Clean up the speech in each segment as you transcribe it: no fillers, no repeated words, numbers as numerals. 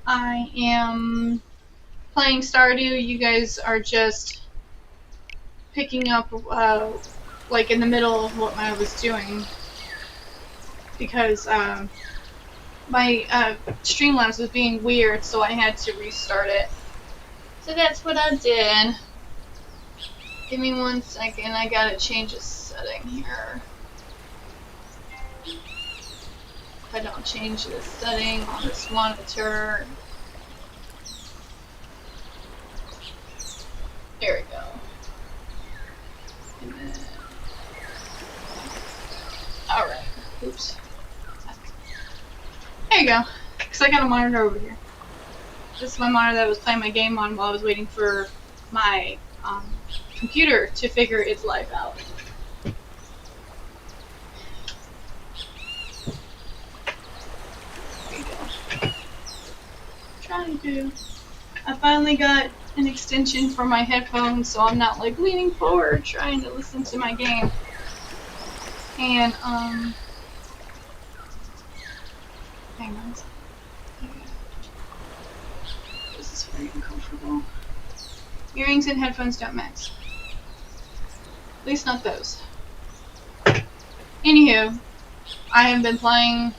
I am playing Stardew. You guys are just picking up, like in the middle of what I was doing because my Streamlabs was being weird, so I had to restart it. So that's what I did. Give me 1 second. I gotta change a setting here. If I don't change the setting on this monitor. There we go. And then, alright. Oops. There you go. Because I got a monitor over here. This is my monitor that I was playing my game on while I was waiting for my computer to figure its life out. There you go. Trying to. I finally got an extension for my headphones, so I'm not like leaning forward trying to listen to my game. And hang on. This is very uncomfortable. Earrings and headphones don't mix. At least not those. Anywho, I have been playing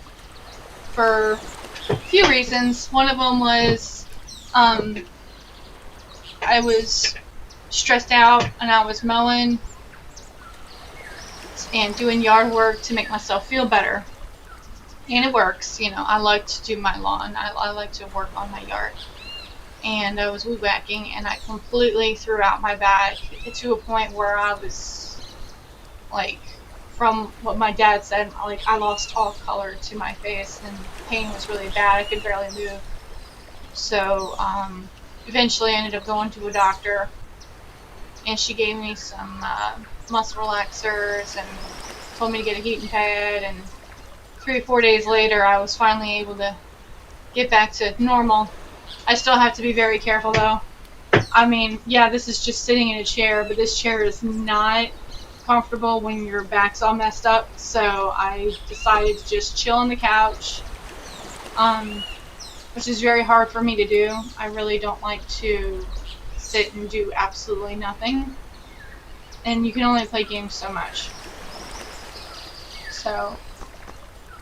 for a few reasons. One of them was I was stressed out and I was mowing and doing yard work to make myself feel better. And it works, you know, I like to do my lawn. I like to work on my yard. And I was weed whacking and I completely threw out my back to a point where I was like, from what my dad said, like I lost all color to my face and pain was really bad. I could barely move. So eventually I ended up going to a doctor and she gave me some muscle relaxers and told me to get a heating pad, and 3 or 4 days later I was finally able to get back to normal. I still have to be very careful though. I mean, yeah, this is just sitting in a chair, but this chair is not comfortable when your back's all messed up, so I decided to just chill on the couch, which is very hard for me to do. I really don't like to sit and do absolutely nothing, and you can only play games so much. So,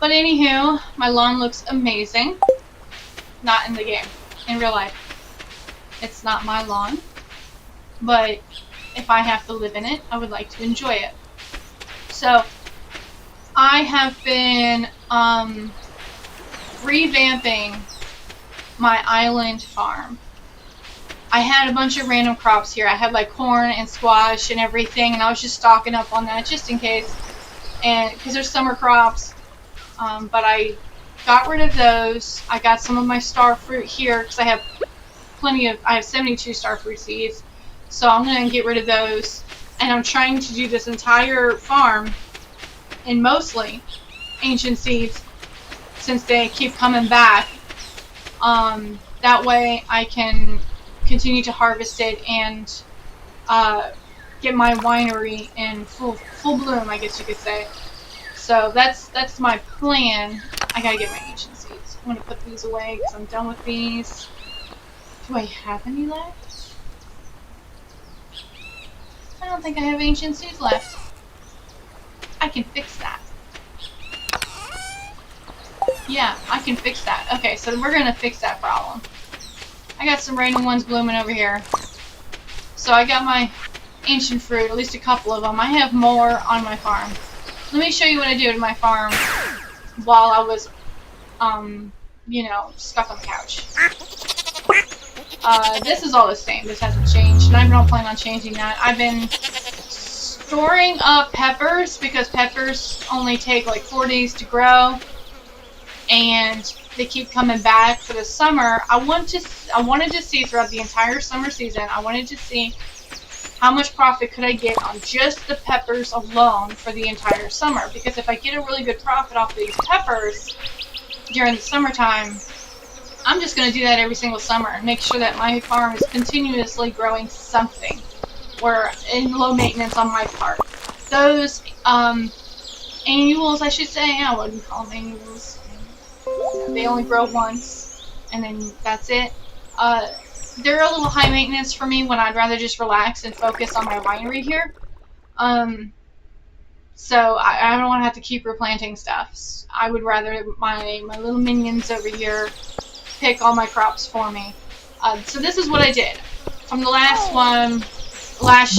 but anywho, my lawn looks amazing. Not in the game, in real life. It's not my lawn, but if I have to live in it, I would like to enjoy it. So, I have been revamping my island farm. I had a bunch of random crops here. I had like corn and squash and everything, and I was just stocking up on that just in case, and because there's summer crops. But I got rid of those. I got some of my star fruit here because I have I have 72 star fruit seeds, so I'm going to get rid of those. And I'm trying to do this entire farm in mostly ancient seeds since they keep coming back. That way I can continue to harvest it and get my winery in full bloom, I guess you could say. So that's my plan. I gotta get my ancient seeds. I'm gonna put these away because I'm done with these. Do I have any left? I don't think I have ancient seeds left. I can fix that. Yeah, I can fix that. Okay, so we're gonna fix that problem. I got some random ones blooming over here. So I got my ancient fruit, at least a couple of them. I have more on my farm. Let me show you what I did with my farm while I was, you know, stuck on the couch. This is all the same. This hasn't changed, and I don't plan on changing that. I've been storing up peppers because peppers only take like 4 days to grow, and they keep coming back for the summer. I wanted to see throughout the entire summer season. I wanted to see how much profit could I get on just the peppers alone for the entire summer, because if I get a really good profit off of these peppers during the summertime, I'm just going to do that every single summer and make sure that my farm is continuously growing something, or in low maintenance on my part. Those annuals, I should say, I wouldn't call them annuals. They only grow once, and then that's it. They're a little high maintenance for me when I'd rather just relax and focus on my winery here. So I don't want to have to keep replanting stuff. I would rather my little minions over here pick all my crops for me. So this is what I did. From the last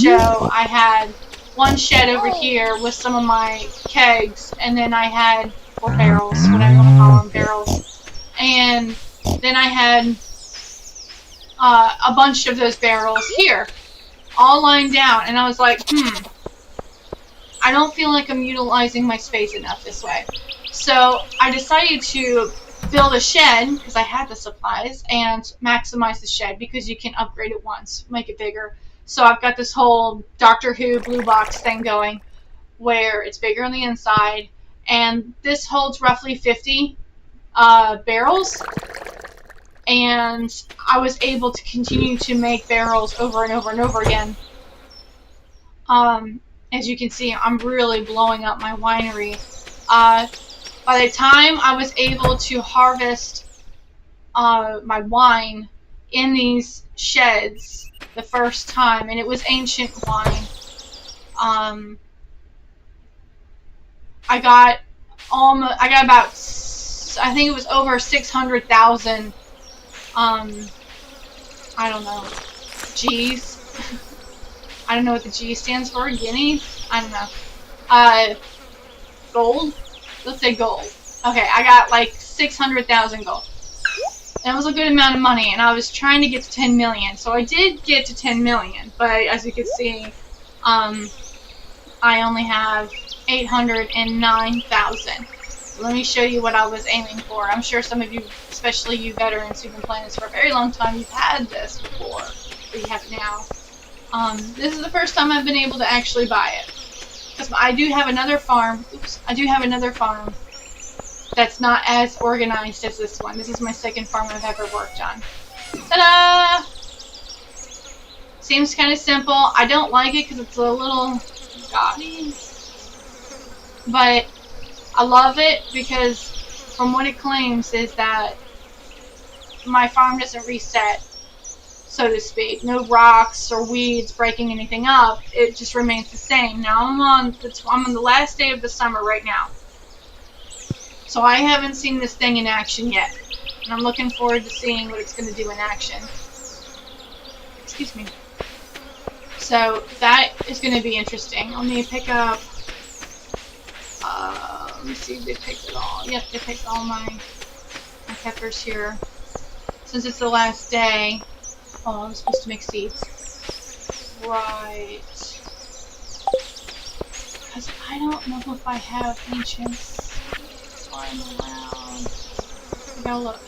show, I had one shed over here with some of my kegs, and then I had, or barrels, whatever you want to call them, barrels. And then I had a bunch of those barrels here, all lined down, and I was like, I don't feel like I'm utilizing my space enough this way. So I decided to build a shed, because I had the supplies, and maximize the shed, because you can upgrade it once, make it bigger. So I've got this whole Doctor Who blue box thing going, where it's bigger on the inside, and this holds roughly 50 barrels, and I was able to continue to make barrels over and over and over again. As you can see, I'm really blowing up my winery. By the time I was able to harvest my wine in these sheds the first time, and it was ancient wine, I got about, I think it was over 600,000, I don't know, G's. I don't know what the G stands for. Guineas? I don't know. Gold? Let's say gold. Okay, I got like 600,000 gold. That was a good amount of money, and I was trying to get to 10 million. So I did get to 10 million, but as you can see, I only have 809,000. Let me show you what I was aiming for. I'm sure some of you, especially you veterans who've been playing this for a very long time, you've had this before, but you have it now. This is the first time I've been able to actually buy it. Because I do have another farm. Oops. I do have another farm that's not as organized as this one. This is my second farm I've ever worked on. Ta-da! Seems kind of simple. I don't like it because it's a little gaudy. But I love it because from what it claims is that my farm doesn't reset, so to speak. No rocks or weeds breaking anything up. It just remains the same. Now I'm on the last day of the summer right now, so I haven't seen this thing in action yet, and I'm looking forward to seeing what it's going to do in action. Excuse me. So that is going to be interesting. Let me pick up. Let me see if they picked it all. Yep, they picked all my peppers here. Since it's the last day. Oh, I'm supposed to make seeds. Right. Because I don't know if I have ancient slime around. I gotta look.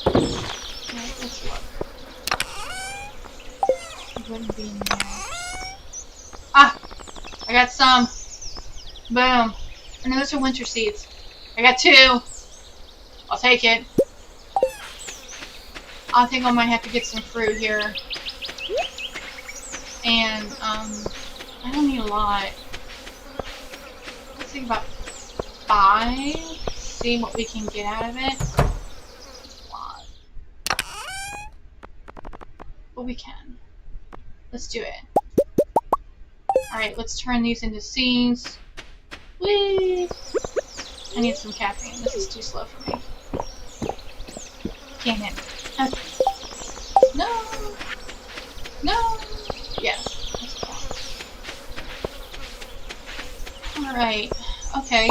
Right, let's look. It wouldn't be in there. Ah! I got some. Boom. I know those are winter seeds. I got 2. I'll take it. I think I might have to get some fruit here. And, I don't need a lot. Let's think about 5. See what we can get out of it. That's a lot. But we can. Let's do it. Alright, let's turn these into seeds. Whee! I need some caffeine. This is too slow for me. Can't hit me. Okay. No! No! Yes. Alright. Okay.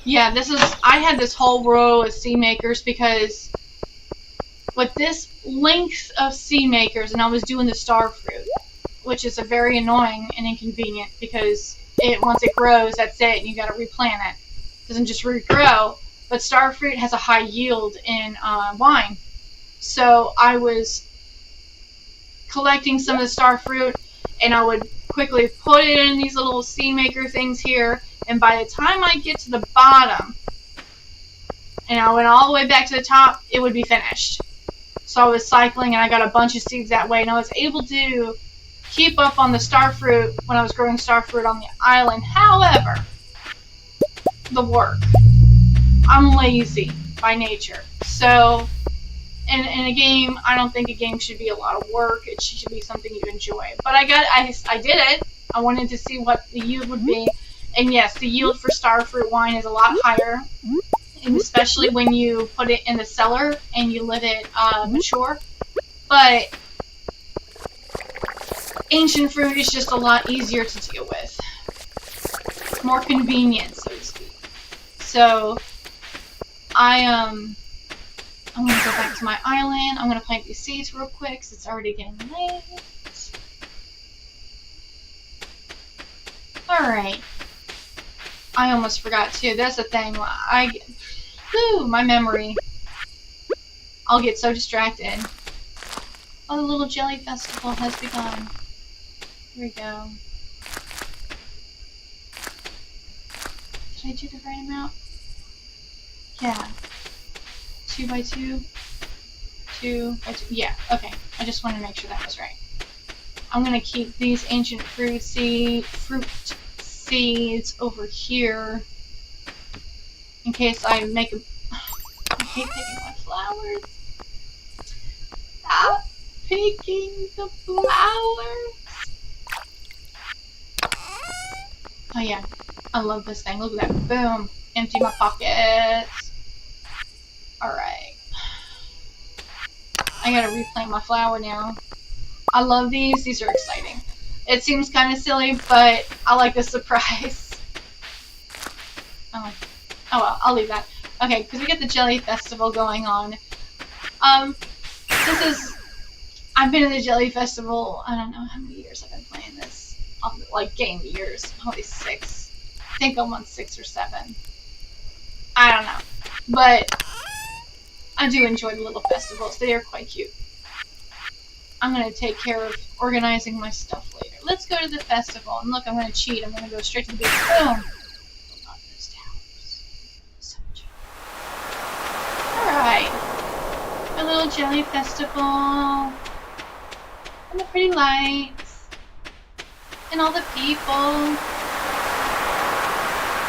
Yeah, this is... I had this whole row of sea makers because with this length of sea makers, and I was doing the star fruit, which is a very annoying and inconvenient because once it grows, that's it, and you gotta replant it. It doesn't just regrow. But star fruit has a high yield in wine. So I was collecting some of the star fruit, and I would quickly put it in these little sea maker things here, and by the time I get to the bottom, and I went all the way back to the top, it would be finished. So I was cycling, and I got a bunch of seeds that way, and I was able to keep up on the star fruit when I was growing star fruit on the island. However, the work. I'm lazy by nature. So, in a game, I don't think a game should be a lot of work. It should be something you enjoy. But I did it. I wanted to see what the yield would be. And yes, the yield for starfruit wine is a lot higher. And especially when you put it in the cellar and you let it mature. But ancient fruit is just a lot easier to deal with. More convenient, so to speak. So, I'm gonna go back to my island. I'm gonna plant these seeds real quick because it's already getting late. Alright. I almost forgot too. That's the thing. My memory. I'll get so distracted. Oh, the little jelly festival has begun. Here we go. Did I do the right amount? Yeah. 2 by 2. 2 by 2. Yeah, okay. I just wanted to make sure that was right. I'm gonna keep these ancient fruit seeds over here in case I make a. I hate picking my flowers. Stop picking the flowers. Oh yeah, I love this thing. Look at that. Boom. Empty my pockets. Alright. I gotta replant my flower now. I love these. These are exciting. It seems kind of silly, but I like the surprise. Oh well, I'll leave that. Okay, because we get the Jelly Festival going on. I've been in the Jelly Festival, I don't know how many years I've been playing this. Like, game years. Probably 6. I think I'm on 6 or 7. I don't know. But I do enjoy the little festivals. They are quite cute. I'm going to take care of organizing my stuff later. Let's go to the festival. And look, I'm going to cheat. I'm going to go straight to the beach. Boom! Alright. A little jelly festival. And the pretty lights. And all the people.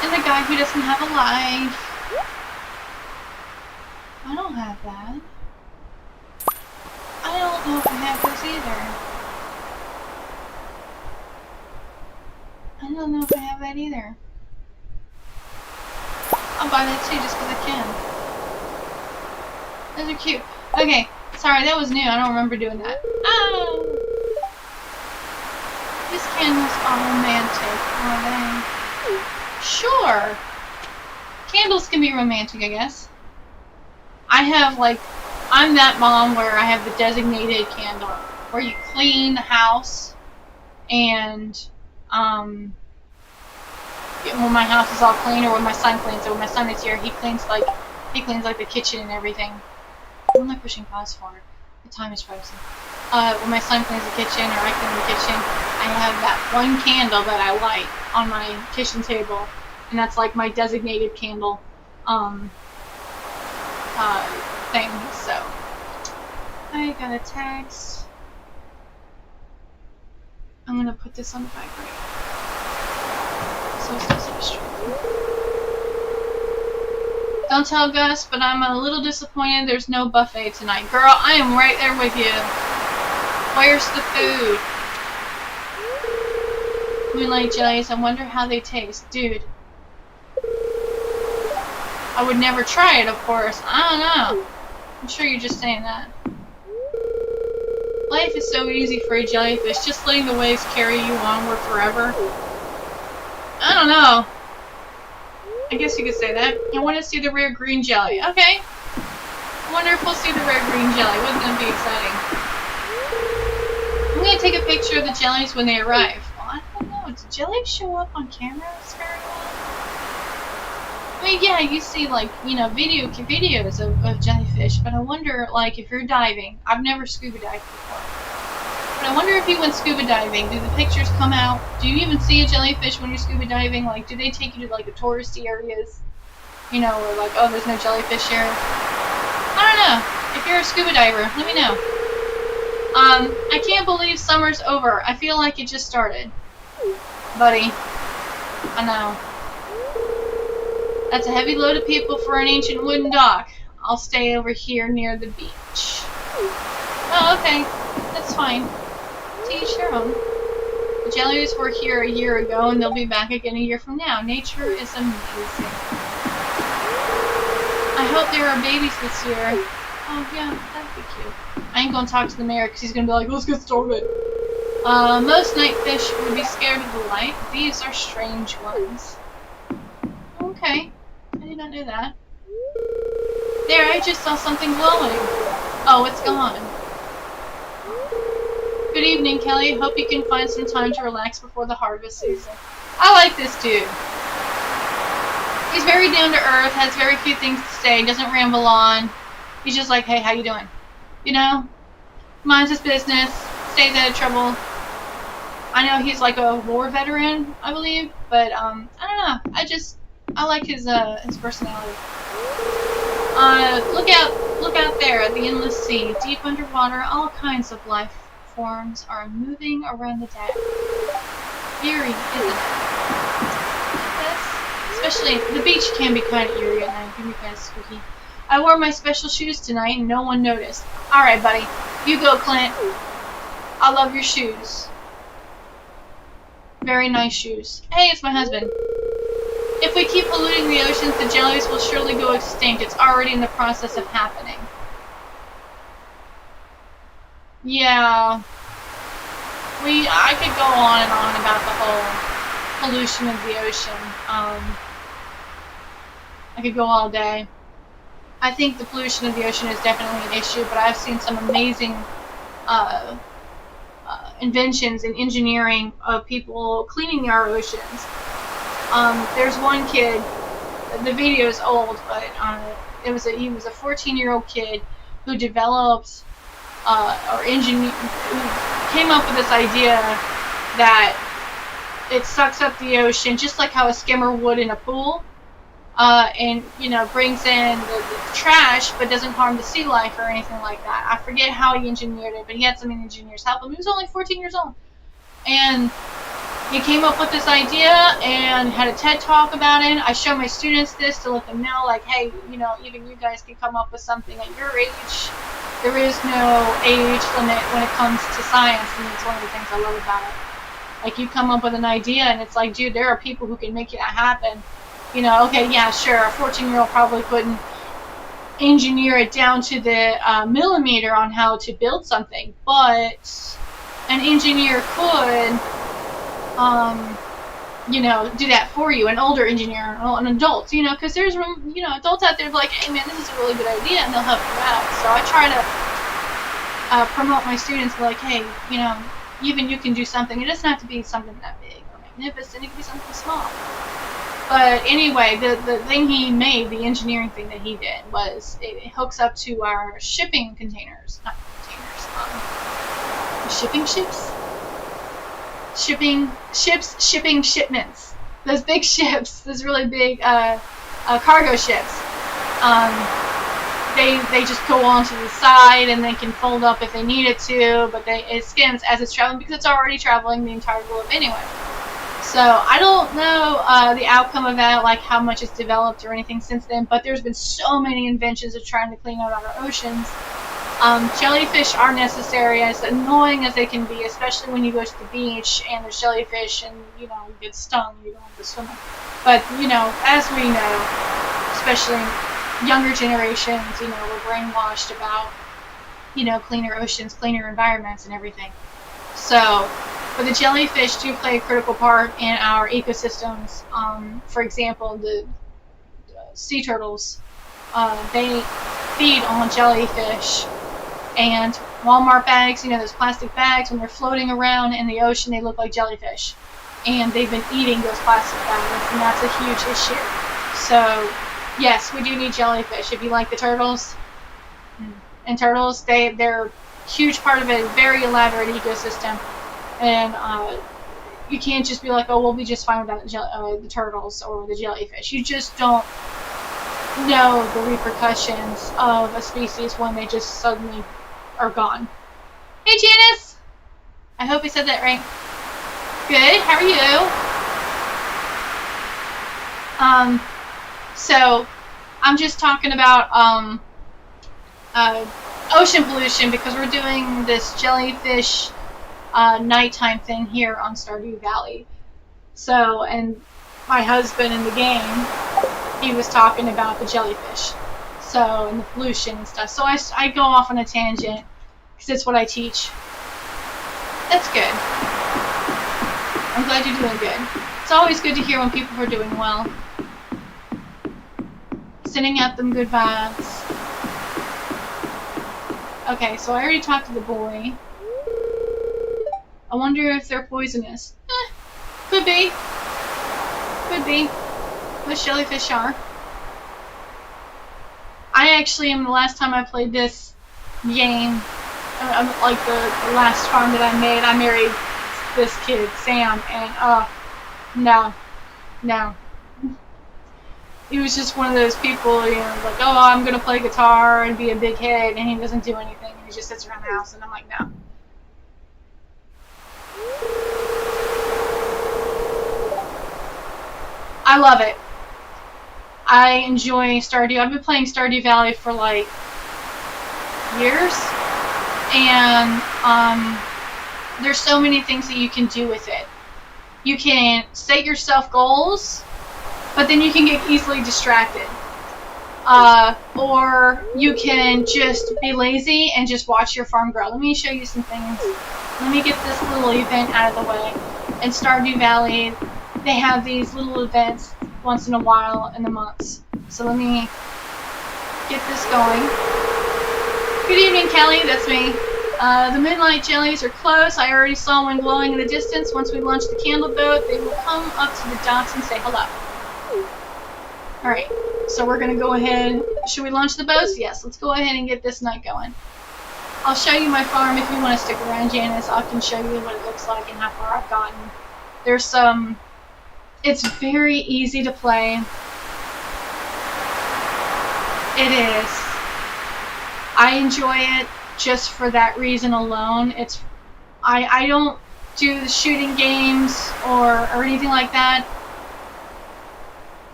And the guy who doesn't have a life. I don't have that. I don't know if I have those either. I don't know if I have that either. I'll buy that too just because I can. Those are cute. Okay, sorry, that was new. I don't remember doing that. Oh! These candles are romantic, are they? Sure! Candles can be romantic, I guess. I have, like, I'm that mom where I have the designated candle where you clean the house and, when my house is all clean or when my son cleans it. When my son is here, he cleans like the kitchen and everything. What am I pushing pause for? The time is frozen. When my son cleans the kitchen or I clean the kitchen, I have that one candle that I light on my kitchen table, and that's like my designated candle thing. So I got a text. I'm gonna put this on the vibrate. So it's not so distracting. Don't tell Gus, but I'm a little disappointed there's no buffet tonight. Girl, I am right there with you. Where's the food? Moonlight jellies, I wonder how they taste. Dude. I would never try it, of course. I don't know. I'm sure you're just saying that. Life is so easy for a jellyfish, just letting the waves carry you onward forever. I don't know. I guess you could say that. I want to see the rare green jelly. Okay. I wonder if we'll see the rare green jelly. Wouldn't that be exciting? I'm going to take a picture of the jellies when they arrive. Well, I don't know. Do jellies show up on cameras very well? I mean, yeah, you see, like, you know, videos of jellyfish, but I wonder, like, if you're diving. I've never scuba dived before. But I wonder if you went scuba diving, do the pictures come out? Do you even see a jellyfish when you're scuba diving? Like, do they take you to, like, the touristy areas? You know, where, like, oh, there's no jellyfish here? I don't know. If you're a scuba diver, let me know. I can't believe summer's over. I feel like it just started. Buddy. I know. That's a heavy load of people for an ancient wooden dock. I'll stay over here near the beach. Oh, okay. That's fine. To each their own. The jellies were here a year ago, and they'll be back again a year from now. Nature is amazing. I hope there are babies this year. Oh, yeah, that'd be cute. I ain't gonna talk to the mayor, because he's gonna be like, let's get started. Most night fish would be scared of the light. These are strange ones. Okay. I did not know that. There, I just saw something glowing. Oh, it's gone. Good evening, Kelly. Hope you can find some time to relax before the harvest season. I like this dude. He's very down to earth, has very few things to say, doesn't ramble on. He's just like, hey, how you doing? You know? Minds his business, stays out of trouble. I know he's like a war veteran, I believe, but I don't know. I like his personality. Look out there at the endless sea, deep underwater. All kinds of life forms are moving around the deck. Eerie, isn't it? Yes. Especially the beach can be kind of eerie at night. It can be kind of spooky. I wore my special shoes tonight and no one noticed. All right, buddy, you go, Clint. I love your shoes. Very nice shoes. Hey, it's my husband. If we keep polluting the oceans, the jellies will surely go extinct. It's already in the process of happening. Yeah. I could go on and on about the whole pollution of the ocean. I could go all day. I think the pollution of the ocean is definitely an issue, but I've seen some amazing inventions in engineering of people cleaning our oceans. There's one kid, the video is old, but he was a 14-year-old kid who developed who came up with this idea that it sucks up the ocean just like how a skimmer would in a pool, and brings in the trash but doesn't harm the sea life or anything like that. I forget how he engineered it, but he had some engineers help him. He was only 14 years old, and he came up with this idea and had a TED talk about it. I show my students this to let them know, like, hey, even you guys can come up with something at your age. There is no age limit when it comes to science, and it's one of the things I love about it. Like, you come up with an idea, and it's like, dude, there are people who can make that happen. Okay, yeah, sure, a 14-year-old probably couldn't engineer it down to the millimeter on how to build something, but an engineer could do that for you, an older engineer, an adult, because there's adults out there like, hey man, this is a really good idea, and they'll help you out. So I try to promote my students, like, hey, even you can do something. It doesn't have to be something that big or magnificent. It can be something small. But anyway, the thing he made, the engineering thing that he did, was it hooks up to our shipping containers, not containers, shipping ships. Shipping shipments. Those big ships, those really big cargo ships. They just go on to the side and they can fold up if they needed to, but it skims as it's traveling because it's already traveling the entire globe anyway. So I don't know the outcome of that, like how much it's developed or anything since then, but there's been so many inventions of trying to clean out our oceans. Jellyfish are necessary, as annoying as they can be, especially when you go to the beach and there's jellyfish and, you get stung, you don't have to swim. But, as we know, especially younger generations, we're brainwashed about, cleaner oceans, cleaner environments and everything. So, but the jellyfish do play a critical part in our ecosystems. For example, the sea turtles, they feed on jellyfish. And Walmart bags, those plastic bags, when they're floating around in the ocean, they look like jellyfish. And they've been eating those plastic bags, and that's a huge issue. So, yes, we do need jellyfish. If you like the turtles, and turtles, they're a huge part of a very elaborate ecosystem. And you can't just be like, oh, we'll be just fine without the turtles or the jellyfish. You just don't know the repercussions of a species when they just suddenly are gone. Hey Janice! I hope I said that right. Good, how are you? So I'm just talking about ocean pollution because we're doing this jellyfish nighttime thing here on Stardew Valley. So, and my husband in the game, he was talking about the jellyfish, so, and the pollution and stuff. So I go off on a tangent because it's what I teach. That's good. I'm glad you're doing good. It's always good to hear when people are doing well. Sending out them good vibes. Okay, so I already talked to the boy. I wonder if they're poisonous. Could be. Could be. Most jellyfish are. I actually, the last time I played this game, like the last farm that I made, I married this kid, Sam, and no. He was just one of those people, you know, like, oh, I'm going to play guitar and be a big head, and he doesn't do anything. He just sits around the house, and I'm like, no. I love it. I enjoy Stardew. I've been playing Stardew Valley for, like, years, and there's so many things that you can do with it. You can set yourself goals, but then you can get easily distracted. Or you can just be lazy and just watch your farm grow. Let me show you some things. Let me get this little event out of the way. In Stardew Valley, they have these little events once in a while in the months. So let me get this going. Good evening, Kelly. That's me. The moonlight jellies are close. I already saw one glowing in the distance. Once we launch the candle boat, they will come up to the docks and say hello. Alright, so we're going to go ahead. Should we launch the boats? Yes, let's go ahead and get this night going. I'll show you my farm if you want to stick around, Janice. I can show you what it looks like and how far I've gotten. There's some... It's very easy to play. It is. I enjoy it just for that reason alone. I don't do the shooting games or anything like that.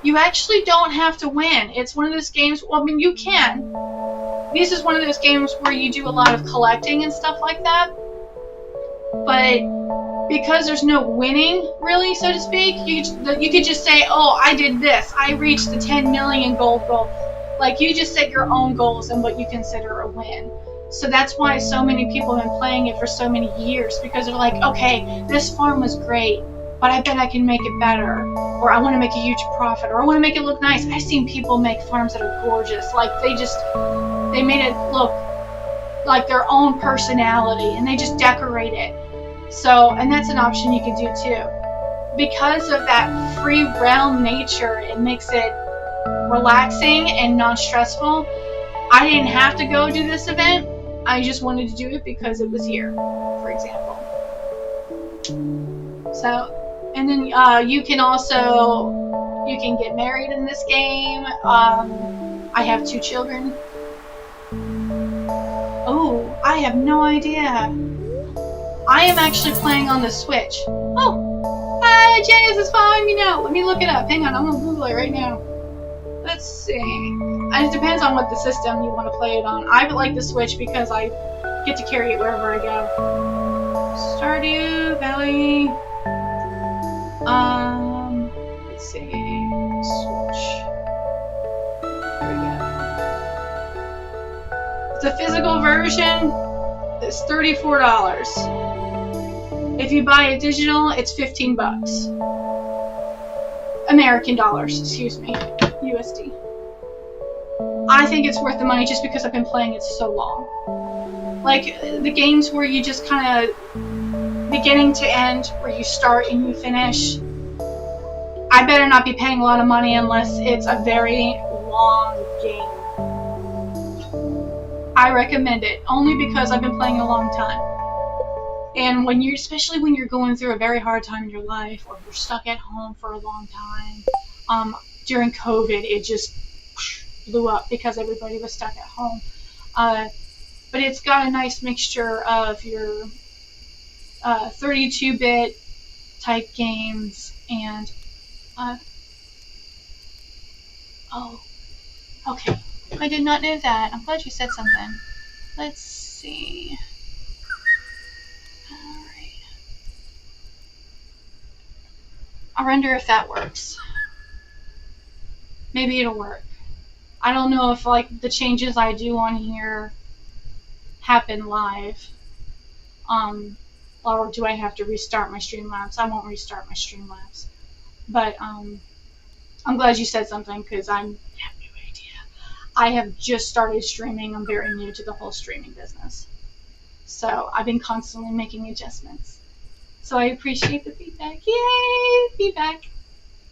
You actually don't have to win. It's one of those games, well, I mean, you can. This is one of those games where you do a lot of collecting and stuff like that. But because there's no winning, really, so to speak, you could just say, oh, I did this. I reached the 10 million goal. Like, you just set your own goals and what you consider a win. So that's why so many people have been playing it for so many years, because they're like, okay, this farm was great, but I bet I can make it better, or I want to make a huge profit, or I want to make it look nice. I've seen people make farms that are gorgeous. Like, they made it look like their own personality, and they just decorate it. So, and that's an option you can do too. Because of that free realm nature, it makes it relaxing and non-stressful. I didn't have to go do this event. I just wanted to do it because it was here, for example. So, and then you can get married in this game. I have 2 children. Oh, I have no idea. I am actually playing on the Switch. Oh, hi, Janice is following me now. Let me look it up. Hang on, I'm gonna Google it right now. Let's see. And it depends on what the system you want to play it on. I like the Switch because I get to carry it wherever I go. Stardew Valley. Let's see. Switch. There we go. The physical version is $34. If you buy it digital, it's $15. American dollars, excuse me. USD. I think it's worth the money just because I've been playing it so long. Like, the games where you just kind of beginning to end, where you start and you finish, I better not be paying a lot of money unless it's a very long game. I recommend it, only because I've been playing a long time. And when especially when you're going through a very hard time in your life, or you're stuck at home for a long time, during COVID, it just blew up because everybody was stuck at home. But it's got a nice mixture of your 32-bit type games and Oh, okay. I did not know that. I'm glad you said something. Let's see. Alright. I wonder if that works. Maybe it'll work. I don't know if like the changes I do on here happen live. Or do I have to restart my Streamlabs? I won't restart my Streamlabs. But I'm glad you said something because I have no idea. I have just started streaming. I'm very new to the whole streaming business. So I've been constantly making adjustments. So I appreciate the feedback. Yay! Feedback.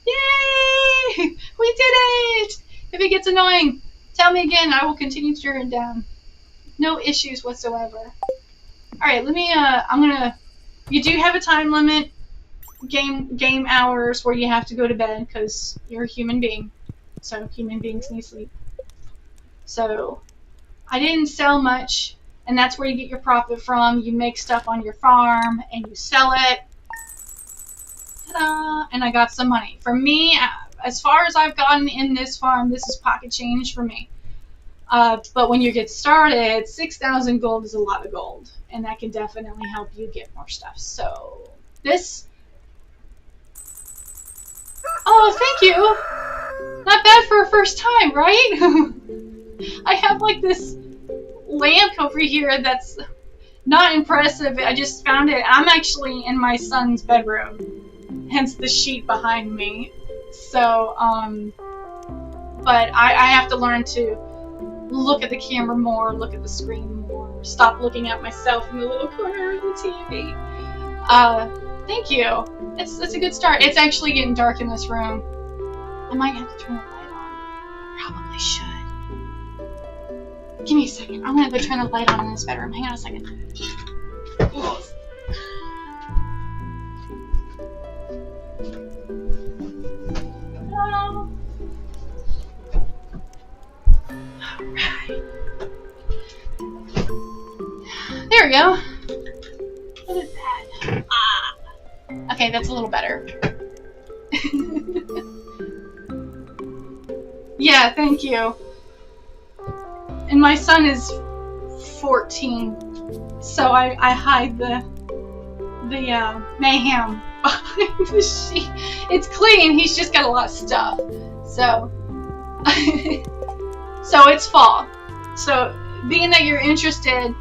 Yay! We did it! If it gets annoying, tell me again. I will continue to turn it down. No issues whatsoever. Alright, let me, you do have a time limit, game hours where you have to go to bed because you're a human being. So human beings need sleep. So I didn't sell much, and that's where you get your profit from. You make stuff on your farm and you sell it. Ta-da! And I got some money. For me, as far as I've gotten in this farm, this is pocket change for me. But when you get started, 6,000 gold is a lot of gold, and that can definitely help you get more stuff. So this. Oh, thank you. Not bad for a first time, right? I have like this lamp over here that's not impressive. I just found it. I'm actually in my son's bedroom, hence the sheet behind me. So, but I have to learn to look at the camera more, look at the screen more, stop looking at myself in the little corner of the TV. Thank you. It's a good start. It's actually getting dark in this room. I might have to turn the light on. Probably should. Give me a second. I'm gonna go turn the light on in this bedroom. Hang on a second. Ugh. Alright. There we go. What is that? Ah. Okay, that's a little better. Yeah, thank you. And my son is 14, so I hide the mayhem behind the sheet. It's clean. He's just got a lot of stuff. So, so it's fall. So, being that you're interested,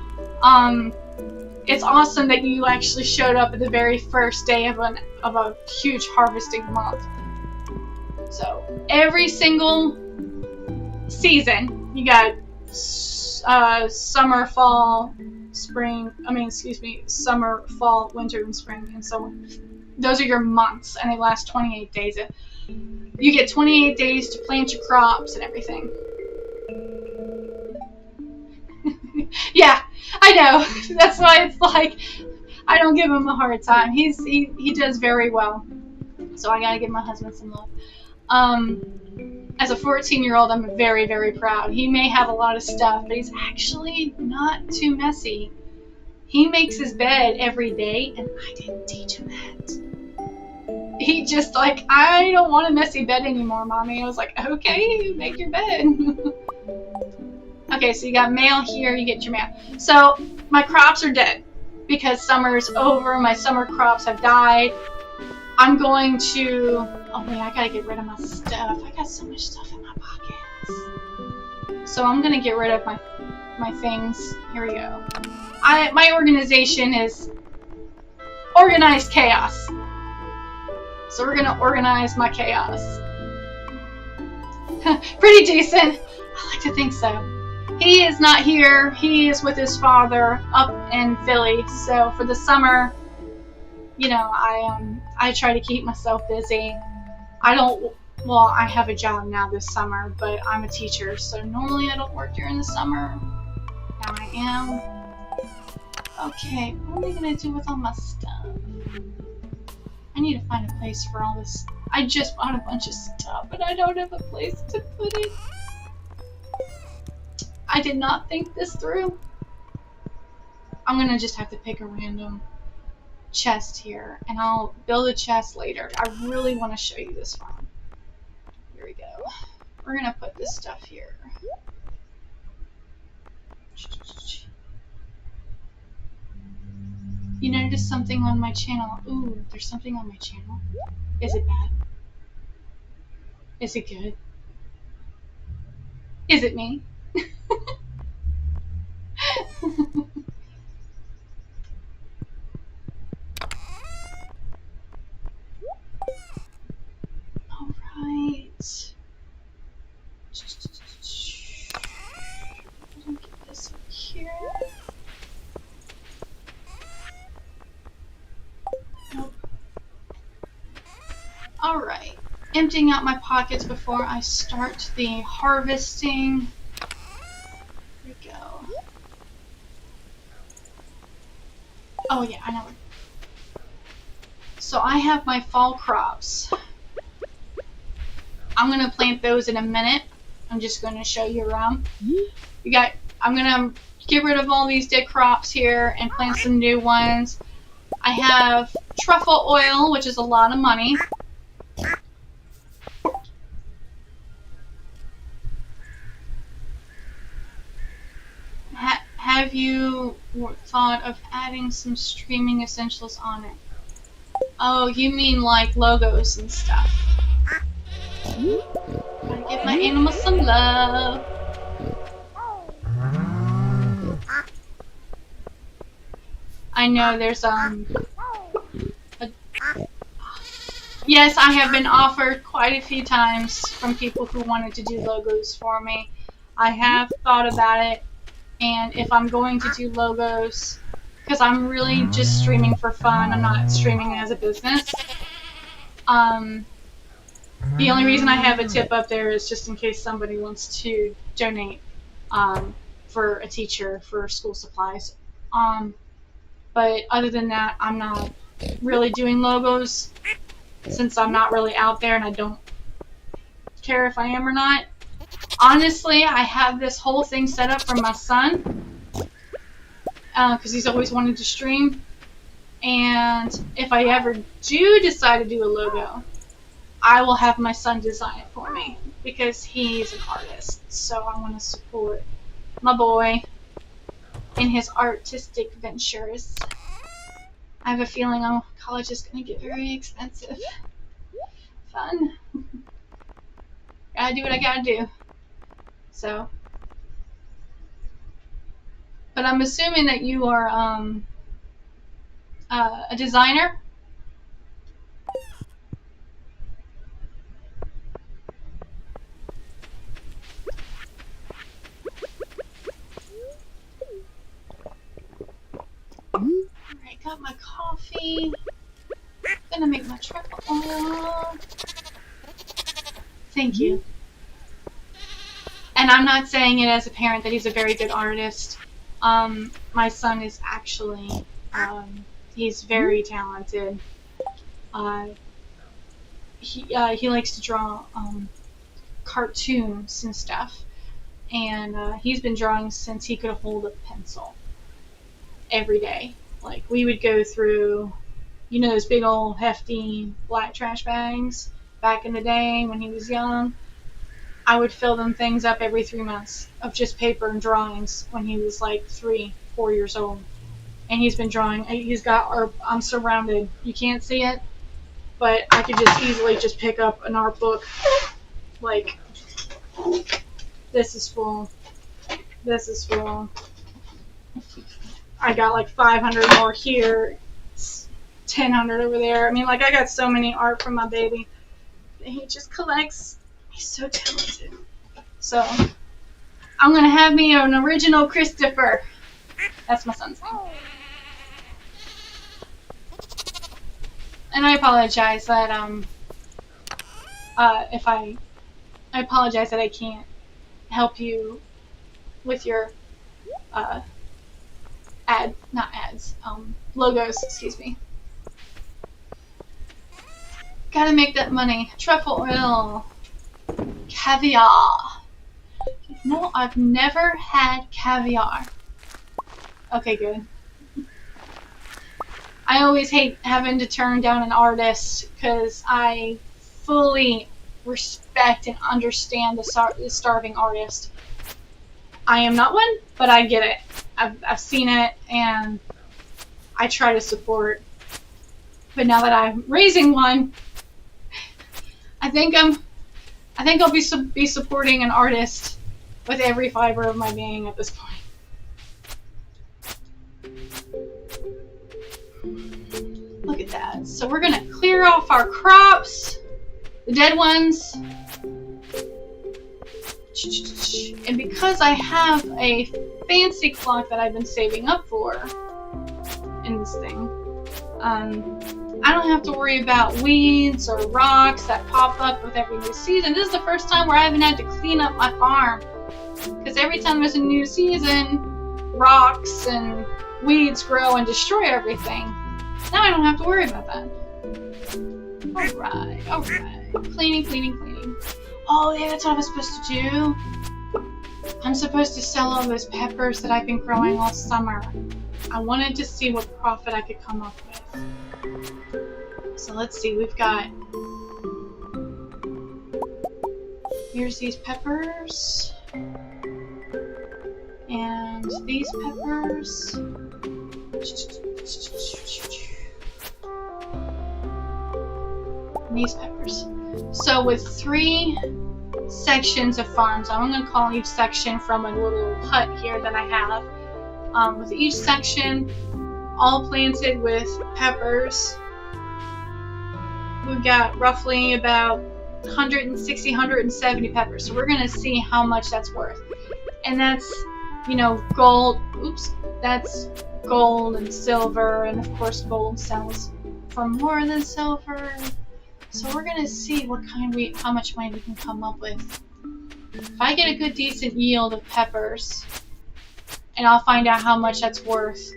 it's awesome that you actually showed up at the very first day of a huge harvesting month. So, every single season, you got summer, fall, spring. Summer, fall, winter, and spring, and so on. Those are your months, and they last 28 days. You get 28 days to plant your crops and everything. Yeah, I know. That's why it's like I don't give him a hard time. He does very well. So I gotta give my husband some love. As a 14-year-old, I'm very, very proud. He may have a lot of stuff, but he's actually not too messy. He makes his bed every day, and I didn't teach him that. He just like, I don't want a messy bed anymore, Mommy. I was like, okay, make your bed. Okay, so you got mail here, you get your mail. So my crops are dead because summer's over. My summer crops have died. I'm going to... Oh wait, I gotta get rid of my stuff. I got so much stuff in my pockets. So I'm gonna get rid of my things. Here we go. My organization is organized chaos. So we're gonna organize my chaos. Pretty decent. I like to think so. He is not here. He is with his father up in Philly. So for the summer, you know, I try to keep myself busy. I have a job now this summer, but I'm a teacher, so normally I don't work during the summer. Now I am. Okay, what am I gonna do with all my stuff? I need to find a place for all this. I just bought a bunch of stuff, but I don't have a place to put it. I did not think this through. I'm gonna just have to pick a random chest here, and I'll build a chest later. I really want to show you this farm. Here we go. We're gonna put this stuff here. You noticed something on my channel. Ooh, there's something on my channel. Is it bad? Is it good? Is it me? Alright. Get this over here. Nope. Alright. Emptying out my pockets before I start the harvesting. Here we go. Oh yeah, I know. So I have my fall crops. I'm gonna plant those in a minute. I'm just gonna show you around. I'm gonna get rid of all these dead crops here and plant some new ones. I have truffle oil, which is a lot of money. Have you thought of adding some streaming essentials on it? Oh, you mean like logos and stuff. Gotta give my animals some love. I know there's yes, I have been offered quite a few times from people who wanted to do logos for me. I have thought about it, and if I'm going to do logos, because I'm really just streaming for fun, I'm not streaming as a business. The only reason I have a tip up there is just in case somebody wants to donate for a teacher for school supplies. But other than that, I'm not really doing logos since I'm not really out there and I don't care if I am or not. Honestly, I have this whole thing set up for my son because he's always wanted to stream. And if I ever do decide to do a logo, I will have my son design it for me because he's an artist. So I want to support my boy in his artistic ventures. I have a feeling college is going to get very expensive. Fun. Gotta do what I gotta do. So, but I'm assuming that you are a designer. Alright, got my coffee. Gonna make my truffle oil. Thank you. And I'm not saying it as a parent that he's a very good artist. My son is actually, he's very talented. He likes to draw cartoons and stuff. And he's been drawing since he could hold a pencil every day. Like, we would go through, you know, those big old hefty black trash bags back in the day when he was young. I would fill them things up every 3 months of just paper and drawings when he was like 3, 4 years old. And he's been drawing. He's got art. I'm surrounded. You can't see it, but I could just easily just pick up an art book. Like, this is full. This is full. I got like 500 more here. 1,000 over there. I mean, like, I got so many art from my baby. He just collects. He's so talented. So, I'm going to have me an original Christopher. That's my son's name. And I apologize that, I apologize that I can't help you with your, logos, excuse me. Gotta make that money. Truffle oil. Caviar. No, I've never had caviar. Okay, good. I always hate having to turn down an artist because I fully respect and understand the starving artist. I am not one, but I get it. I've seen it, and I try to support. But now that I'm raising one, I think I'll be supporting an artist with every fiber of my being at this point. Look at that. So we're gonna clear off our crops, the dead ones. And because I have a fancy clock that I've been saving up for in this thing, I don't have to worry about weeds or rocks that pop up with every new season. This is the first time where I haven't had to clean up my farm. Because every time there's a new season, rocks and weeds grow and destroy everything. Now I don't have to worry about that. Alright. Cleaning. Oh yeah, that's what I was supposed to do. I'm supposed to sell all those peppers that I've been growing all summer. I wanted to see what profit I could come up with. So let's see, we've got... Here's these peppers. And these peppers. And these peppers. So with 3 sections of farms, I'm going to call each section from a little hut here that I have. With each section all planted with peppers, we've got roughly about 160, 170 peppers. So we're going to see how much that's worth. And that's, gold. That's gold and silver, and of course gold sells for more than silver. So we're gonna see how much money we can come up with. If I get a good decent yield of peppers, and I'll find out how much that's worth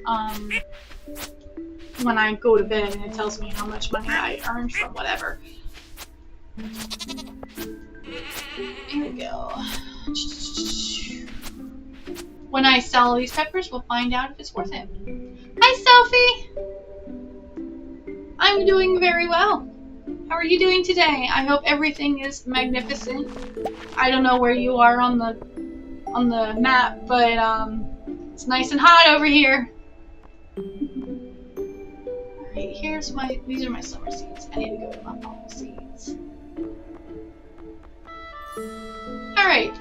when I go to bed and it tells me how much money I earned from whatever. Here we go. When I sell these peppers, we'll find out if it's worth it. Hi, Sophie! I'm doing very well. How are you doing today? I hope everything is magnificent. I don't know where you are on the map, but it's nice and hot over here. Alright, these are my summer seeds. I need to go to my fall seeds. Alright,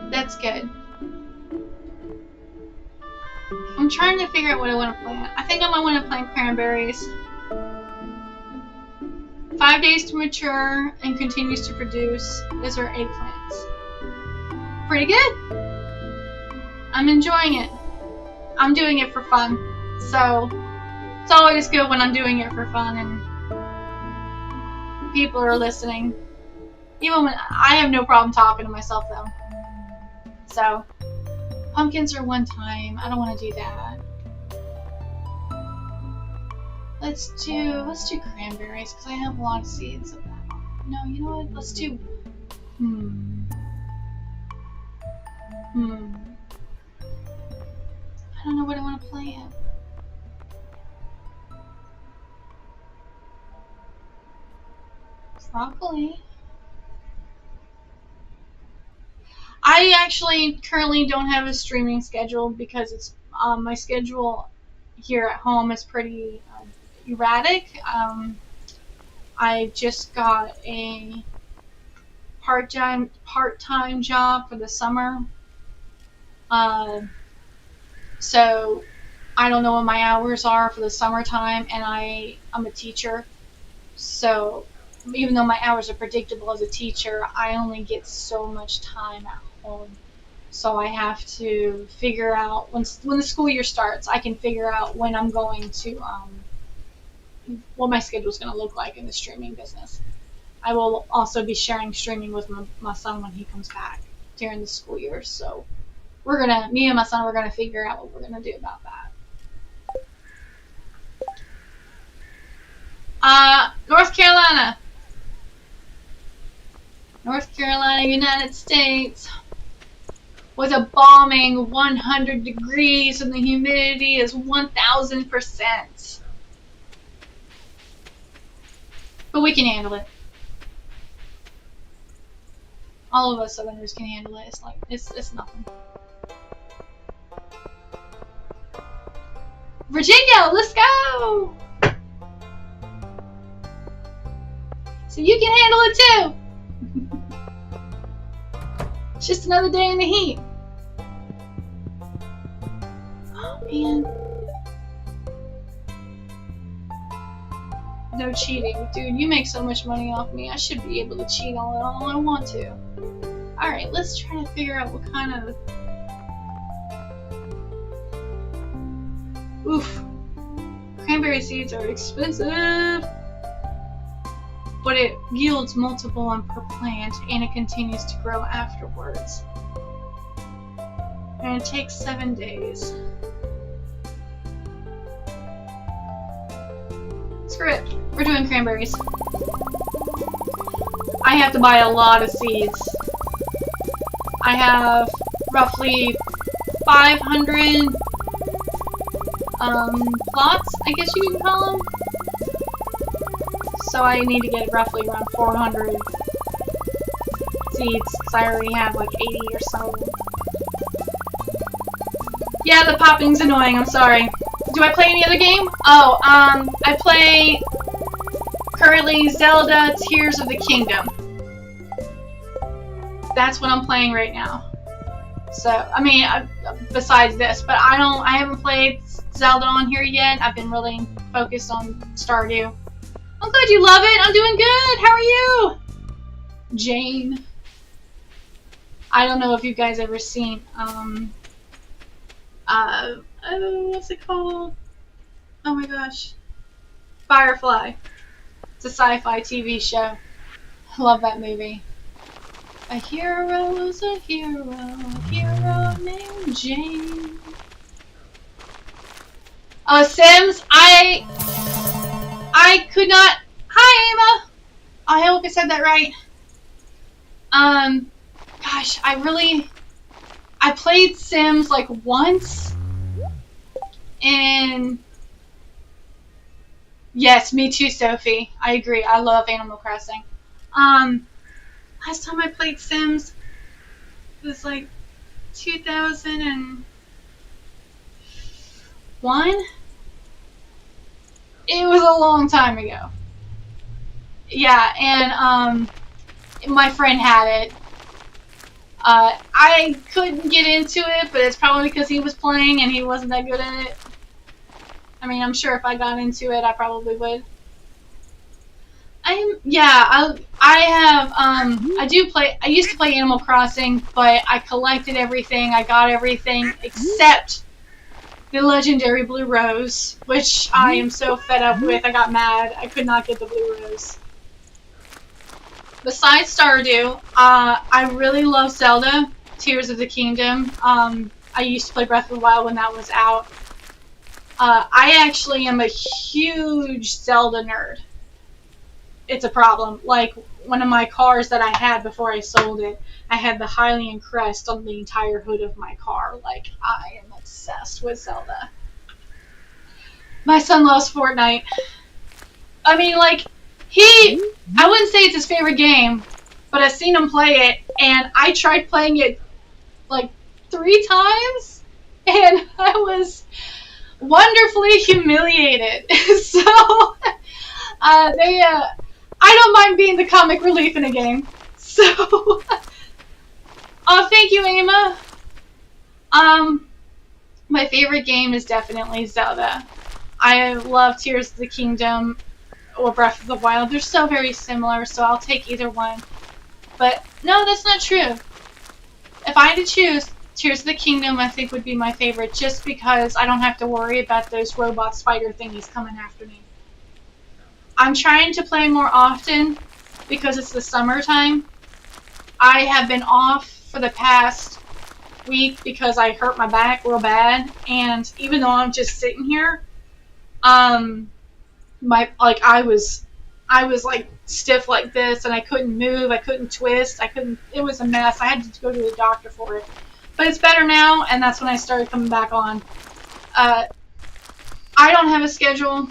that's good. I'm trying to figure out what I want to plant. I think I might want to plant cranberries. 5 days to mature and continues to produce. These are eggplants. Pretty good. I'm enjoying it. I'm doing it for fun. So, it's always good when I'm doing it for fun and people are listening. Even when I have no problem talking to myself though. So, pumpkins are one time. I don't want to do that. Let's do cranberries because I have a lot of seeds of that. No, you know what? Let's do. I don't know what I want to plant. Broccoli. I actually currently don't have a streaming schedule because it's my schedule here at home is pretty erratic. I just got a part-time job for the summer, so I don't know what my hours are for the summertime, and I'm a teacher, so even though my hours are predictable as a teacher, I only get so much time at home. So I have to figure out when the school year starts, I can figure out when I'm going to what my schedule is going to look like in the streaming business. I will also be sharing streaming with my son when he comes back during the school year. So me and my son, we're gonna figure out what we're gonna do about that. North Carolina, United States, with a balming 100 degrees and the humidity is 1,000%. But we can handle it. All of us Southerners can handle it. It's like, it's nothing. Virginia, let's go! So you can handle it too! It's just another day in the heat. Oh man. No cheating. Dude, you make so much money off me. I should be able to cheat all I want to. Alright, let's try to figure out what kind of... Oof. Cranberry seeds are expensive. But it yields multiple on per plant, and it continues to grow afterwards. And it takes 7 days. Screw it. We're doing cranberries. I have to buy a lot of seeds. I have roughly 500 plots, I guess you can call them. So I need to get roughly around 400 seeds, because I already have like 80 or so. Yeah, the popping's annoying, I'm sorry. Do I play any other game? Oh, I play currently Zelda Tears of the Kingdom. That's what I'm playing right now. So, I mean, besides this, but I haven't played Zelda on here yet. I've been really focused on Stardew. I'm glad you love it. I'm doing good. How are you? Jane. I don't know if you guys ever seen, what's it called? Oh my gosh. Firefly. It's a sci-fi TV show. I love that movie. A hero's a hero named Jane. Sims, I could not. Hi, Emma. I hope I said that right. Gosh, I played Sims like once, and yes, me too, Sophie. I agree. I love Animal Crossing. Last time I played Sims was like 2001. It was a long time ago. Yeah, and my friend had it. I couldn't get into it, but it's probably because he was playing and he wasn't that good at it. I mean, I'm sure if I got into it, I probably would. I used to play Animal Crossing, but I collected everything, I got everything, except the legendary Blue Rose, which I am so fed up with. I got mad. I could not get the Blue Rose. Besides Stardew, I really love Zelda, Tears of the Kingdom. I used to play Breath of the Wild when that was out. I actually am a huge Zelda nerd. It's a problem. Like, one of my cars that I had before I sold it, I had the Hylian crest on the entire hood of my car. Like, I am obsessed with Zelda. My son loves Fortnite. I mean, like, I wouldn't say it's his favorite game, but I've seen him play it, and I tried playing it, like, 3 times, and I was wonderfully humiliated. So, I don't mind being the comic relief in a game. So, thank you, Emma. My favorite game is definitely Zelda. I love Tears of the Kingdom or Breath of the Wild. They're so very similar, so I'll take either one. But, no, that's not true. If I had to choose, Tears of the Kingdom, I think, would be my favorite, just because I don't have to worry about those robot spider thingies coming after me. I'm trying to play more often because it's the summertime. I have been off for the past week because I hurt my back real bad, and even though I'm just sitting here, I was like stiff like this, and I couldn't move, I couldn't twist, it was a mess. I had to go to the doctor for it. But it's better now, and that's when I started coming back on. I don't have a schedule.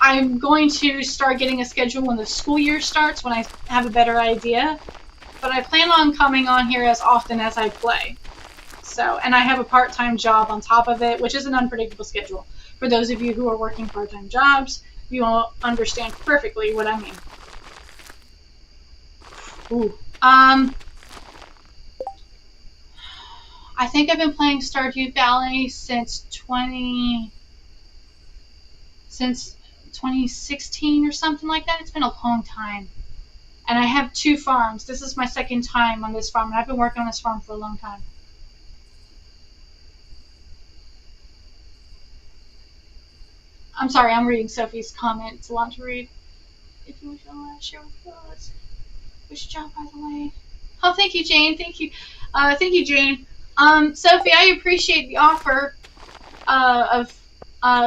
I'm going to start getting a schedule when the school year starts, when I have a better idea. But I plan on coming on here as often as I play. So, and I have a part-time job on top of it, which is an unpredictable schedule. For those of you who are working part-time jobs, you will understand perfectly what I mean. Ooh. I think I've been playing Stardew Valley since 2016 or something like that. It's been a long time. And I have 2 farms. This is my second time on this farm, and I've been working on this farm for a long time. I'm sorry, I'm reading Sophie's comment. It's a lot to read. If you wish to share with us. Wish job, by the way. Oh, thank you, Jane. Thank you. Thank you, Jane. Sophie, I appreciate the offer of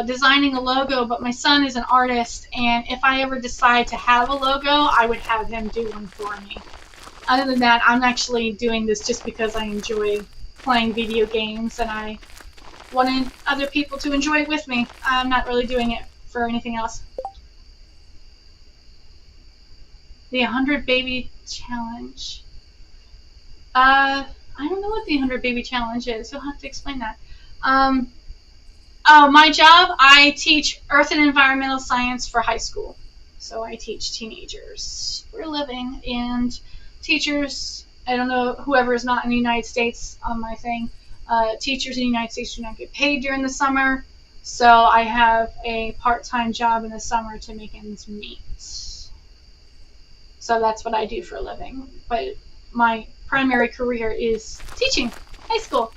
designing a logo, but my son is an artist, and if I ever decide to have a logo, I would have him do one for me. Other than that, I'm actually doing this just because I enjoy playing video games, and I wanted other people to enjoy it with me. I'm not really doing it for anything else. The 100 Baby Challenge. I don't know what the 100 Baby Challenge is. You'll have to explain that. Oh, my job, I teach Earth and Environmental Science for high school. So I teach teenagers for a living, and teachers, I don't know, whoever is not in the United States on my thing, teachers in the United States do not get paid during the summer, so I have a part-time job in the summer to make ends meet. So that's what I do for a living. But my primary career is teaching high school.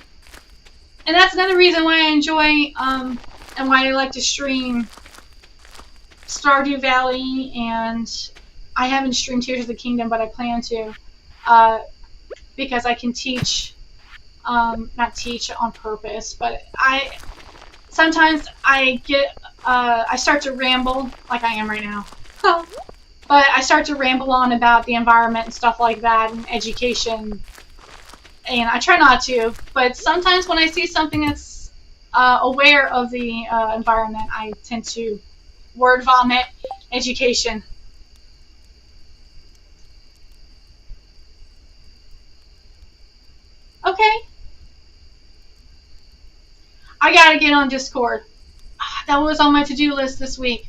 And that's another reason why I enjoy and why I like to stream Stardew Valley, and I haven't streamed Tears of the Kingdom, but I plan to, because I can teach, not teach on purpose, but sometimes I start to ramble, like I am right now, but I start to ramble on about the environment and stuff like that, and education. And I try not to, but sometimes when I see something that's aware of the environment, I tend to word vomit education. Okay. I gotta get on Discord. That was on my to-do list this week.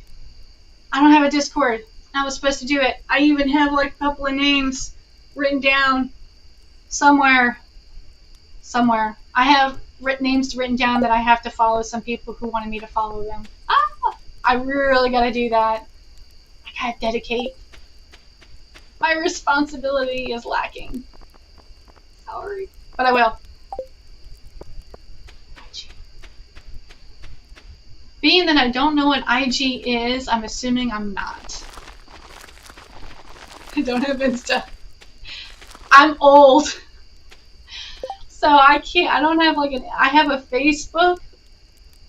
I don't have a Discord. I was supposed to do it. I even have like a couple of names written down somewhere. I have names written down that I have to follow some people who wanted me to follow them. I really gotta do that. I gotta dedicate. My responsibility is lacking. Sorry. But I will. Being that I don't know what IG is, I'm assuming I'm not. I don't have Insta. I'm old. So I don't have I have a Facebook,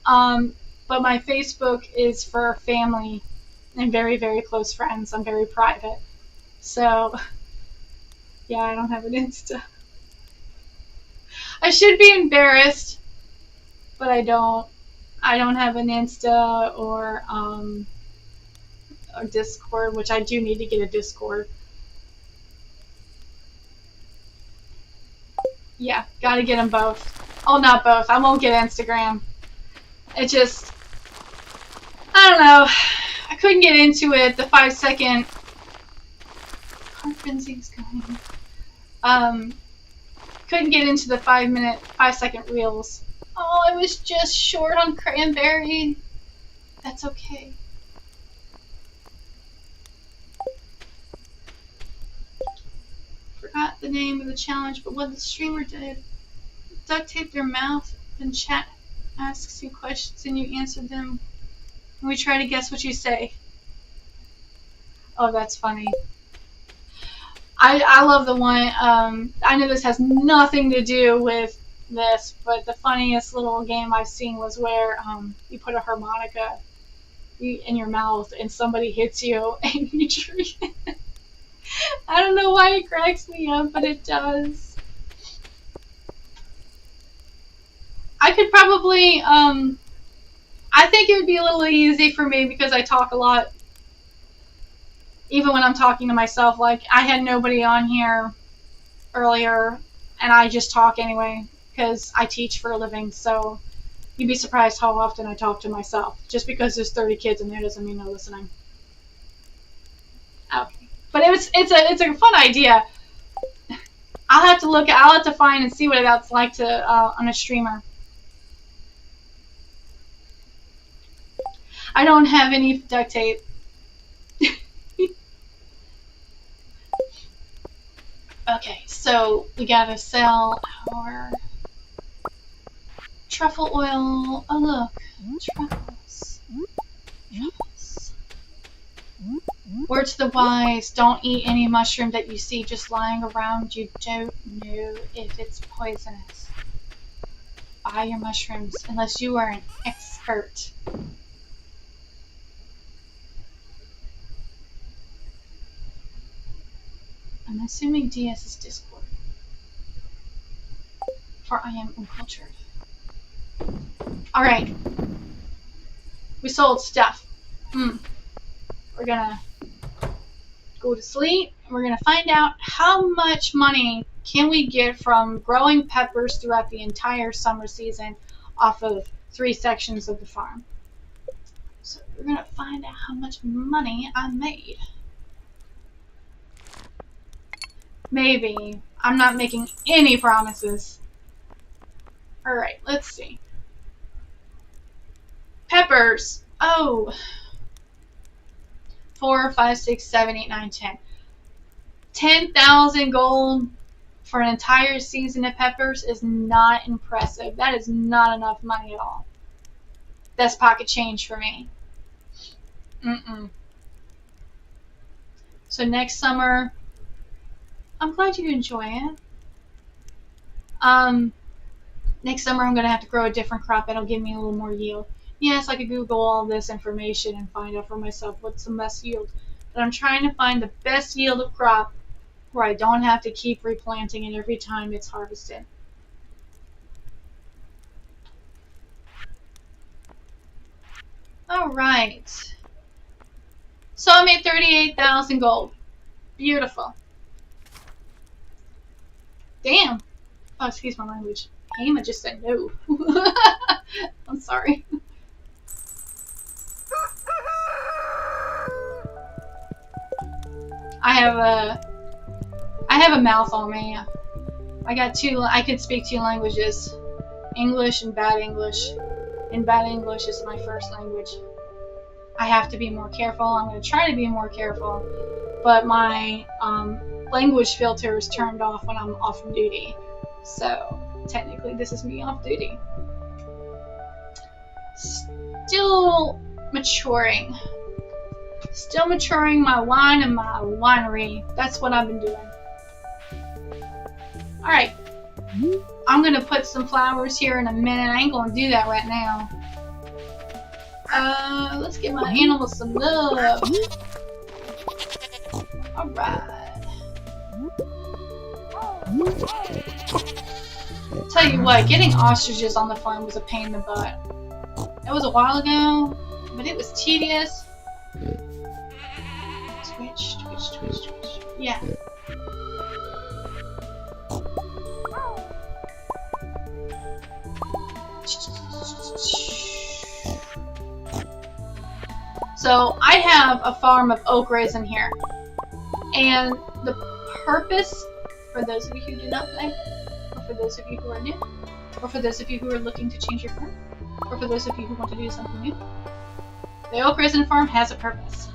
but my Facebook is for family and very, very close friends. I'm very private. So, yeah, I don't have an Insta. I should be embarrassed, but I don't. I don't have an Insta or a Discord, which I do need to get a Discord. Yeah, gotta get them both. Oh, not both. I won't get Instagram. It just, I don't know. I couldn't get into it. The 5-second. Car frenzy's going. Couldn't get into the 5-second reels. Oh, I was just short on cranberry. That's okay. Forgot the name of the challenge, but what the streamer did. Duct tape their mouth, then chat asks you questions and you answer them. And we try to guess what you say. Oh, that's funny. I love the one, I know this has nothing to do with this, but the funniest little game I've seen was where you put a harmonica in your mouth and somebody hits you and you treat it. I don't know why it cracks me up, but it does. I could probably, I think it would be a little easy for me because I talk a lot. Even when I'm talking to myself, like I had nobody on here earlier and I just talk anyway because I teach for a living. So you'd be surprised how often I talk to myself. Just because there's 30 kids in there doesn't mean they're listening. Okay. But it's a fun idea. I'll have to find and see what that's like to on a streamer. I don't have any duct tape. Okay, so we gotta sell our truffle oil. Oh look, truffles. Truffles. Word to the wise, don't eat any mushroom that you see just lying around. You don't know if it's poisonous. Buy your mushrooms unless you are an expert. I'm assuming DS is Discord. For I am uncultured. Alright. We sold stuff. We're gonna go to sleep. And we're gonna find out how much money can we get from growing peppers throughout the entire summer season off of 3 sections of the farm. So we're gonna find out how much money I made. Maybe. I'm not making any promises. Alright, let's see. Peppers. Oh. 4, 5, 6, 7, 8, 9, 10. 10,000 gold for an entire season of peppers is not impressive. That is not enough money at all. That's pocket change for me. So next summer, I'm glad you enjoy it. Next summer I'm going to have to grow a different crop that'll give me a little more yield. Yes, I could Google all this information and find out for myself what's the best yield. But I'm trying to find the best yield of crop where I don't have to keep replanting it every time it's harvested. Alright. So I made 38,000 gold. Beautiful. Damn. Oh, excuse my language. Hema just said no. I'm sorry. I have a mouth on me. I could speak 2 languages. English and bad English. And bad English is my first language. I have to be more careful. I'm going to try to be more careful. But my language filter is turned off when I'm off duty. So technically this is me off duty. Still maturing. Still maturing my wine and my winery. That's what I've been doing. Alright. I'm going to put some flowers here in a minute. I ain't going to do that right now. Let's give my animals some love. Alright. Tell you what, getting ostriches on the farm was a pain in the butt. It was a while ago, but it was tedious. Twitch. Yeah. So I have a farm of oak raisin here, and the purpose, for those of you who do not play, or for those of you who are new, or for those of you who are looking to change your farm, or for those of you who want to do something new, the oak raisin farm has a purpose.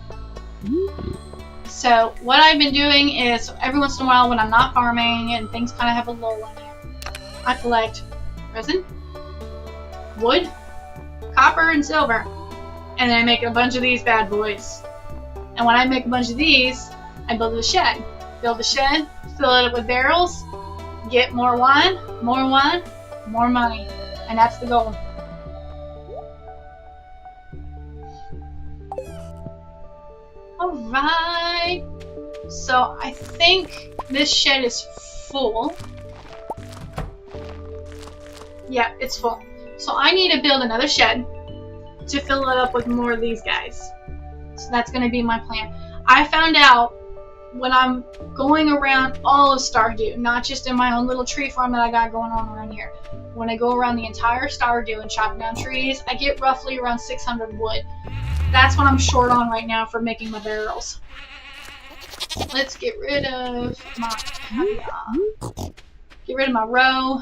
So what I've been doing is every once in a while when I'm not farming and things kind of have a lull in it, I collect resin, wood, copper, and silver. And then I make a bunch of these bad boys. And when I make a bunch of these, I build a shed. Build a shed, fill it up with barrels, get more wine, more money. And that's the goal. Alright. So I think this shed is full. Yeah, it's full. So I need to build another shed to fill it up with more of these guys. So that's going to be my plan. I found out when I'm going around all of Stardew, not just in my own little tree farm that I got going on around here. When I go around the entire Stardew and chop down trees, I get roughly around 600 wood. That's what I'm short on right now for making my barrels. Let's get rid of my caviar. Get rid of my roe.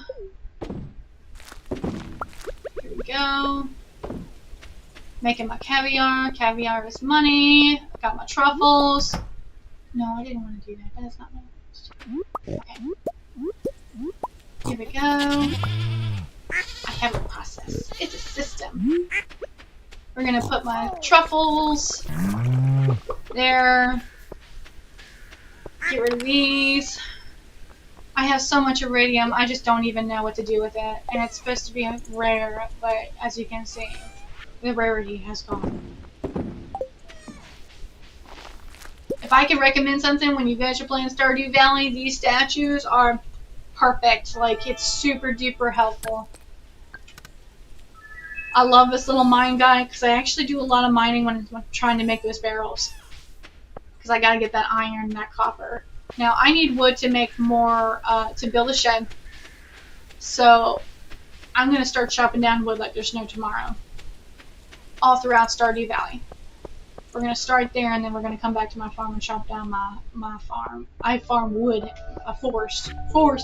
Here we go. Making my caviar. Caviar is money. I got my truffles. No, I didn't want to do that. That's not what I wanted to do. Okay. Here we go. I have a process. It's a system. We're going to put my truffles there. Get rid of these. I have so much iridium, I just don't even know what to do with it. And it's supposed to be rare, but as you can see, the rarity has gone. If I can recommend something when you guys are playing Stardew Valley, these statues are perfect. Like, it's super duper helpful. I love this little mine guy because I actually do a lot of mining when I'm trying to make those barrels. Because I gotta get that iron and that copper. Now, I need wood to make more, to build a shed. So, I'm going to start chopping down wood like there's no tomorrow. All throughout Stardew Valley. We're going to start there, and then we're going to come back to my farm and chop down my farm. I farm wood. Forest.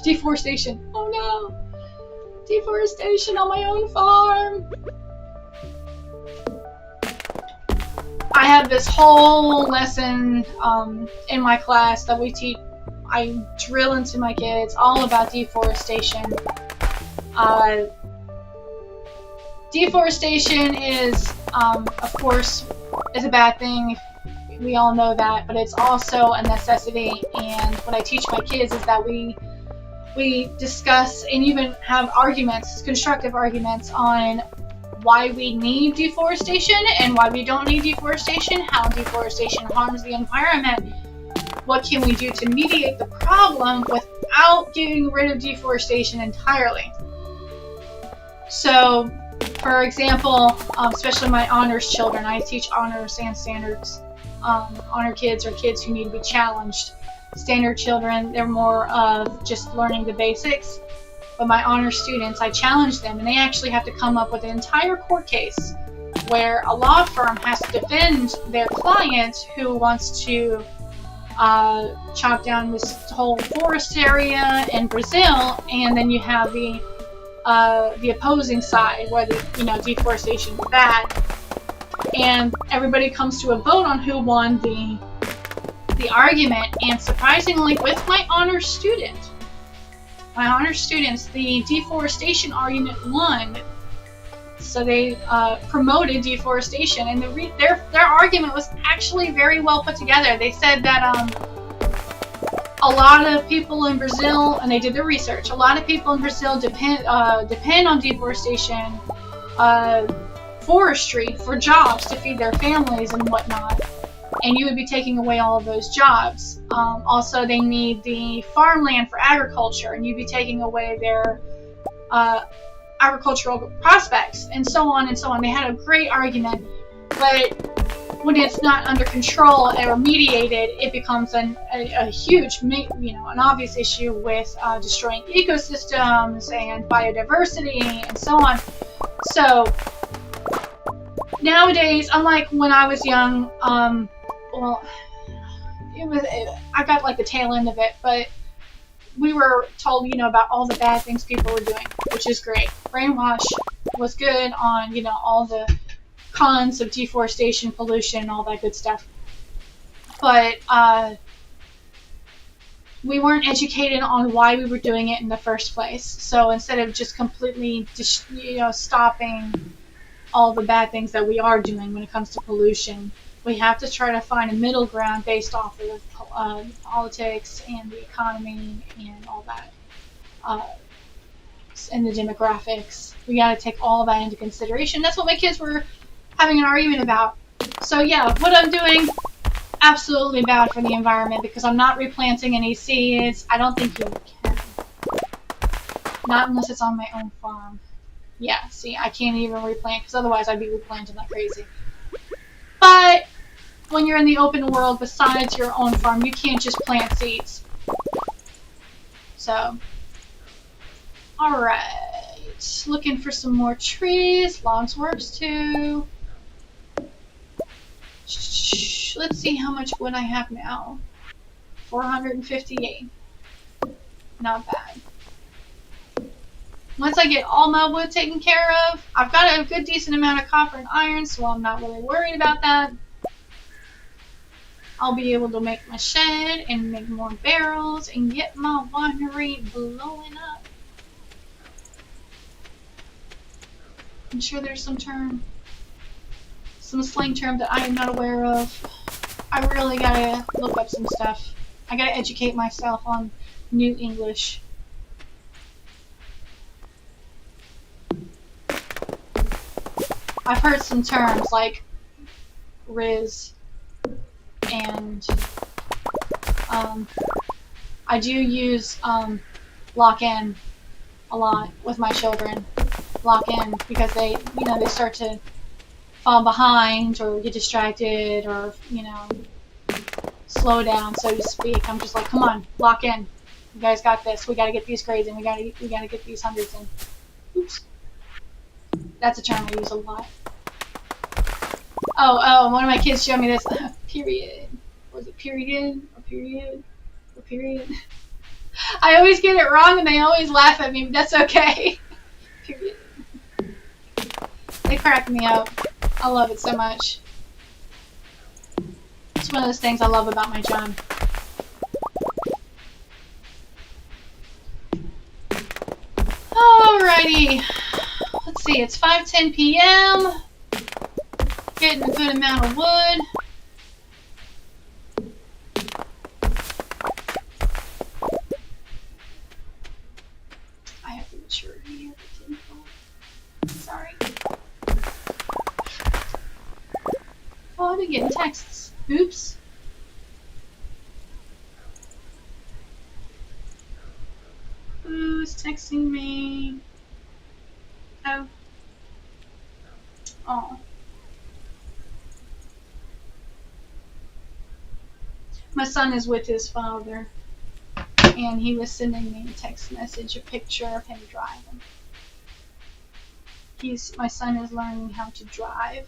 Deforestation. Oh no! Deforestation on my own farm! I have this whole lesson in my class that we teach. I drill into my kids all about deforestation. Deforestation is, of course, is a bad thing. We all know that, but it's also a necessity. And what I teach my kids is that we discuss and even have arguments, constructive arguments on why we need deforestation and why we don't need deforestation, how deforestation harms the environment, what can we do to mediate the problem without getting rid of deforestation entirely. So, for example, especially my honors children, I teach honors and standards. Honor kids are kids who need to be challenged. Standard children, they're more of just learning the basics. But my honor students, I challenge them, and they actually have to come up with an entire court case where a law firm has to defend their client who wants to chop down this whole forest area in Brazil, and then you have the opposing side where deforestation is bad, and everybody comes to a vote on who won the argument. And surprisingly, with my honor students, the deforestation argument won. So they promoted deforestation, and their argument was actually very well put together. They said that a lot of people in Brazil, and they did their research, a lot of people in Brazil depend on deforestation, forestry for jobs to feed their families and whatnot. And you would be taking away all of those jobs. Also, they need the farmland for agriculture, and you'd be taking away their agricultural prospects, and so on and so on. They had a great argument, but when it's not under control or mediated, it becomes a huge, an obvious issue with destroying ecosystems and biodiversity and so on. So nowadays, unlike when I was young, I got like the tail end of it, but we were told, about all the bad things people were doing, which is great. Brainwash was good on, all the cons of deforestation, pollution, all that good stuff. But we weren't educated on why we were doing it in the first place. So instead of just completely, stopping all the bad things that we are doing when it comes to pollution, we have to try to find a middle ground based off of politics and the economy and all that, and the demographics. We got to take all that into consideration. That's what my kids were having an argument about. So yeah, what I'm doing, absolutely bad for the environment because I'm not replanting any seeds. I don't think you can. Not unless it's on my own farm. Yeah, see, I can't even replant because otherwise I'd be replanting like crazy. But when you're in the open world, besides your own farm, you can't just plant seeds. So, alright. Looking for some more trees. Logs works too. Let's see how much wood I have now. 458. Not bad. Once I get all my wood taken care of, I've got a good decent amount of copper and iron, so I'm not really worried about that. I'll be able to make my shed and make more barrels and get my winery blowing up. I'm sure there's some slang term that I am not aware of. I really gotta look up some stuff. I gotta educate myself on new English. I've heard some terms like Riz and I do use lock in a lot with my children. Lock in because they start to fall behind or get distracted or slow down, so to speak. I'm just like, come on, lock in. You guys got this. We got to get these grades in. We got to get these hundreds in. Oops. That's a term I use a lot. Oh, one of my kids showed me this. Period. Was it period? Or period? Or period? I always get it wrong and they always laugh at me, but that's okay. Period. They crack me up. I love it so much. It's one of those things I love about my job. Alrighty. Let's see, it's 5:10 p.m. Getting a good amount of wood. I have the maturity of the tinfoil. Sorry. Oh, I've been getting texts. Oops. Who's texting me? Oh. Oh. My son is with his father, and he was sending me a text message, a picture of him driving. My son is learning how to drive.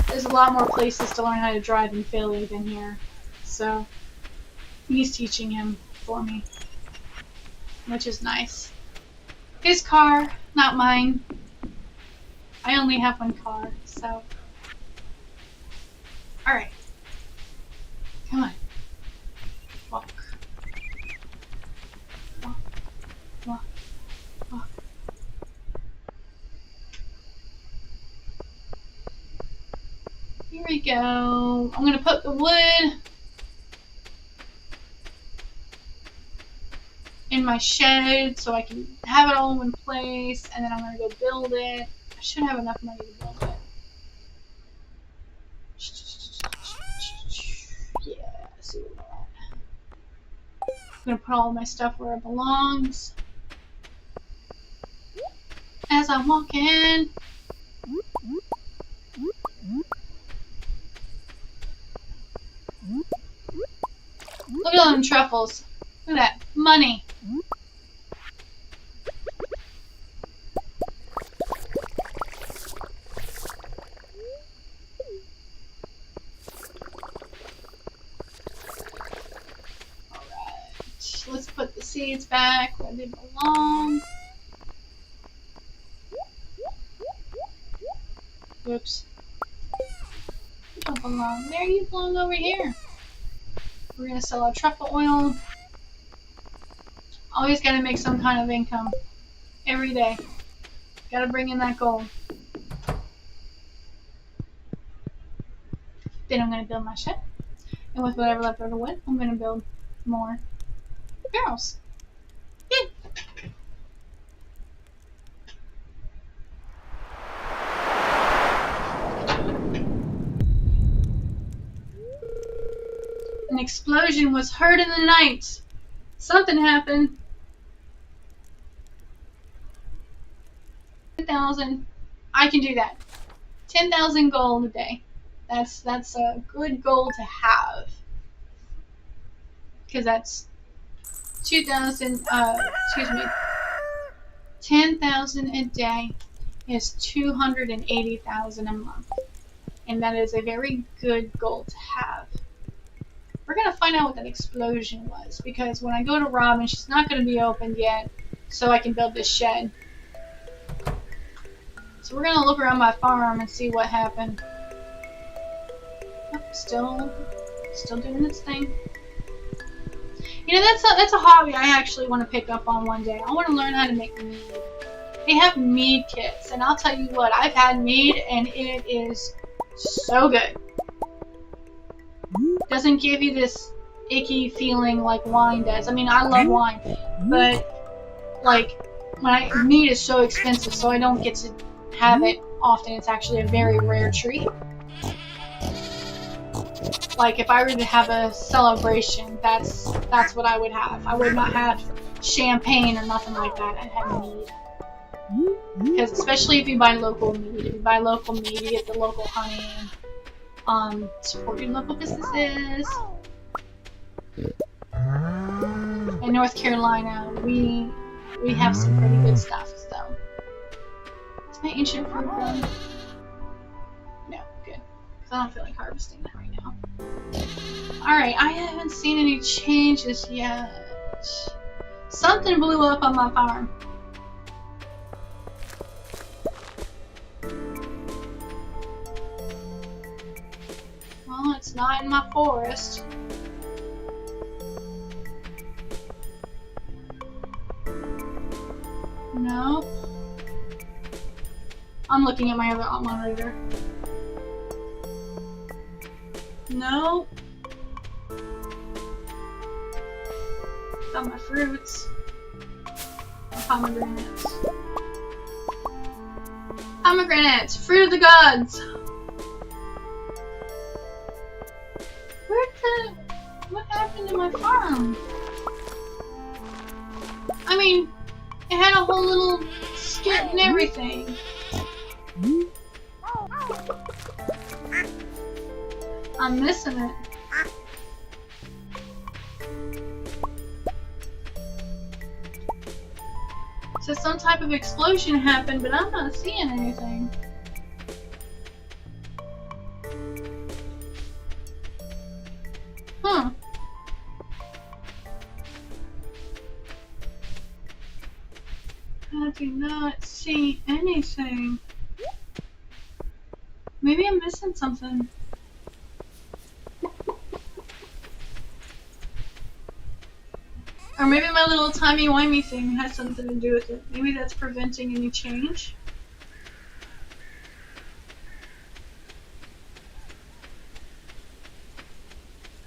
There's a lot more places to learn how to drive in Philly than here, so he's teaching him for me, which is nice. His car, not mine. I only have one car, so. Alright. Come on. Walk. Walk. Walk. Walk. Here we go. I'm going to put the wood in my shed so I can have it all in one place, and then I'm going to go build it. I should have enough money to build it. Yeah, see what that. I'm going to put all my stuff where it belongs. As I walk in. Look at all them truffles. Look at that. Money. Alright. Let's put the seeds back where they belong. Whoops. You don't belong there. You belong over here. We're going to sell our truffle oil. Always got to make some kind of income. Every day. Got to bring in that gold. Then I'm going to build my shed. And with whatever leftover wood, I'm going to build more barrels. Yay! An explosion was heard in the night. Something happened. 10,000. I can do that. 10,000 gold a day. That's a good goal to have. Because that's 2,000. Excuse me. 10,000 a day is 280,000 a month, and that is a very good goal to have. We're gonna find out what that explosion was, because when I go to Robin, she's not gonna be opened yet, so I can build this shed. So we're gonna look around my farm and see what happened. Oh, still doing its thing. You know, that's a hobby I actually want to pick up on one day. I want to learn how to make mead. They have mead kits, and I'll tell you what, I've had mead, and it is so good. Doesn't give you this icky feeling like wine does. I mean, I love wine, but like mead is so expensive, so I don't get to have it often. It's actually a very rare treat. Like if I were to have a celebration, that's what I would have. I would not have champagne or nothing like that. I'd have mead. Because especially if you buy local mead, you get the local honey, and support your local businesses. In North Carolina, we have some pretty good stuff, so. Is my ancient fruit done? No, good. Because I don't feel like harvesting that right now. Alright, I haven't seen any changes yet. Something blew up on my farm. Well, it's not in my forest. No. I'm looking at my other monitor. No. Got my fruits. Pomegranates. Pomegranates! Fruit of the gods! What happened to my farm? I mean, it had a whole little skit and everything. I'm missing it. So some type of explosion happened, but I'm not seeing anything. Huh. I do not see anything. Maybe I'm missing something. Or maybe my little timey-wimey thing has something to do with it. Maybe that's preventing any change.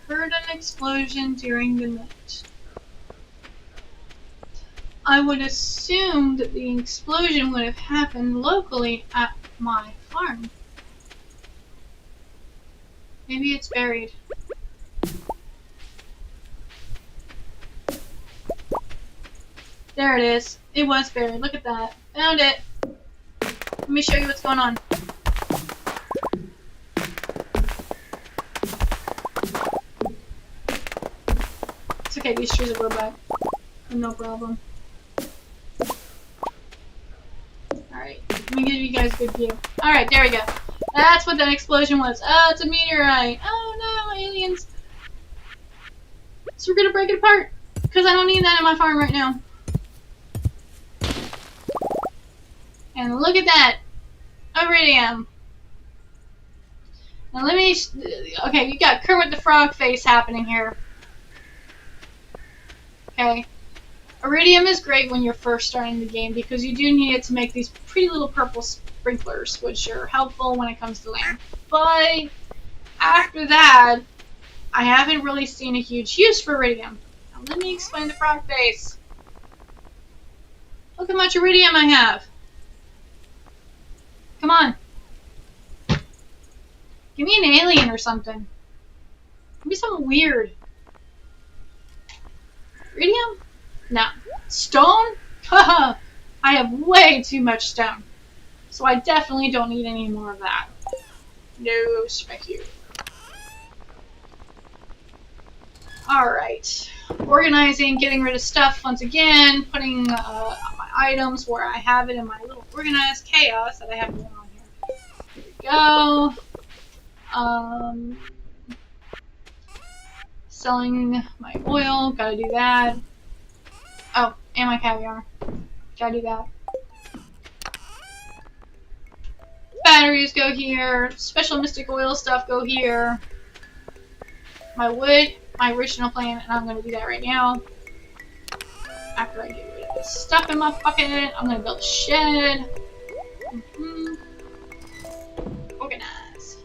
Heard an explosion during the night. I would assume that the explosion would have happened locally at my farm. Maybe it's buried. There it is. It was buried. Look at that. Found it. Let me show you what's going on. It's okay, these trees will grow back. No problem. Alright, let me give you guys a good view. Alright, there we go. That's what that explosion was. Oh, it's a meteorite. Oh no, aliens. So we're gonna break it apart. Because I don't need that in my farm right now. And look at that. Iridium. Now let me... Okay, you got Kermit the Frog face happening here. Okay. Iridium is great when you're first starting the game because you do need it to make these pretty little purple sprinklers, which are helpful when it comes to land. But after that, I haven't really seen a huge use for iridium. Now let me explain the frog face. Look how much iridium I have. Come on. Give me an alien or something. Give me something weird. Iridium? No. Stone? Haha. I have way too much stone. So I definitely don't need any more of that. No, thank you. Alright. Organizing, getting rid of stuff once again, putting my items where I have it in my little organized chaos that I have going on here. Here we go. Selling my oil, gotta do that. Oh, and my caviar. Gotta do that. Batteries go here. Special mystic oil stuff go here. My wood, my original plan, and I'm going to do that right now. After I get rid of this stuff in my bucket, I'm going to build a shed. Organize.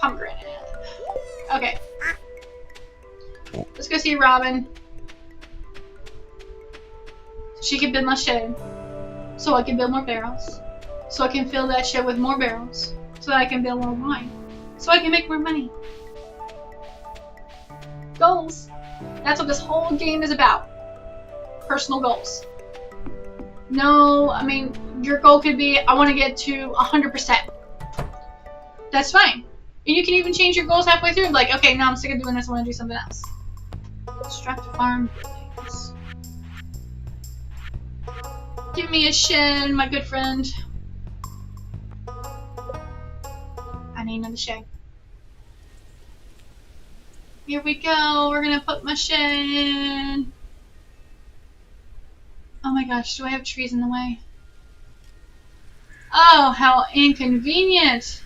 Pomegranate. Okay. Let's go see Robin. She can build my shed. So I can build more barrels. So I can fill that shed with more barrels. So that I can build more wine. So I can make more money. Goals. That's what this whole game is about. Personal goals. No, I mean, your goal could be, I want to get to 100%. That's fine. And you can even change your goals halfway through. Like, okay, now I'm sick of doing this, I want to do something else. Construct farm buildings. Give me a shed, my good friend. I need another shed. Here we go. We're gonna put my shed. Oh my gosh, do I have trees in the way? Oh, how inconvenient.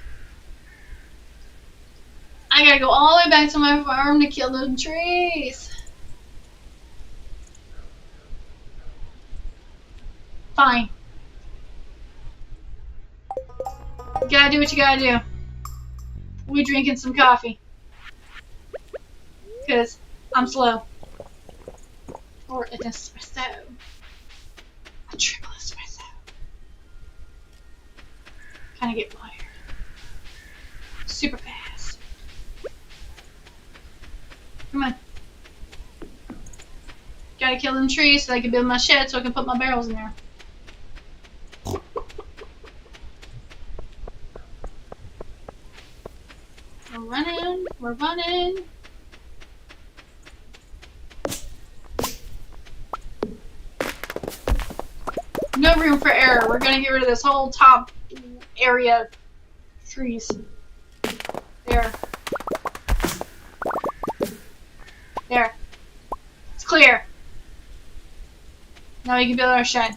I gotta go all the way back to my farm to kill those trees. Fine. You gotta do what you gotta do. We drinking some coffee. Because I'm slow. Or an espresso. A triple espresso. Kinda get wired. Super fast. Come on. Gotta kill them trees so I can build my shed so I can put my barrels in there. We're running. We're running. No room for error. We're gonna get rid of this whole top area of trees. There. There. It's clear. Now we can build our shed.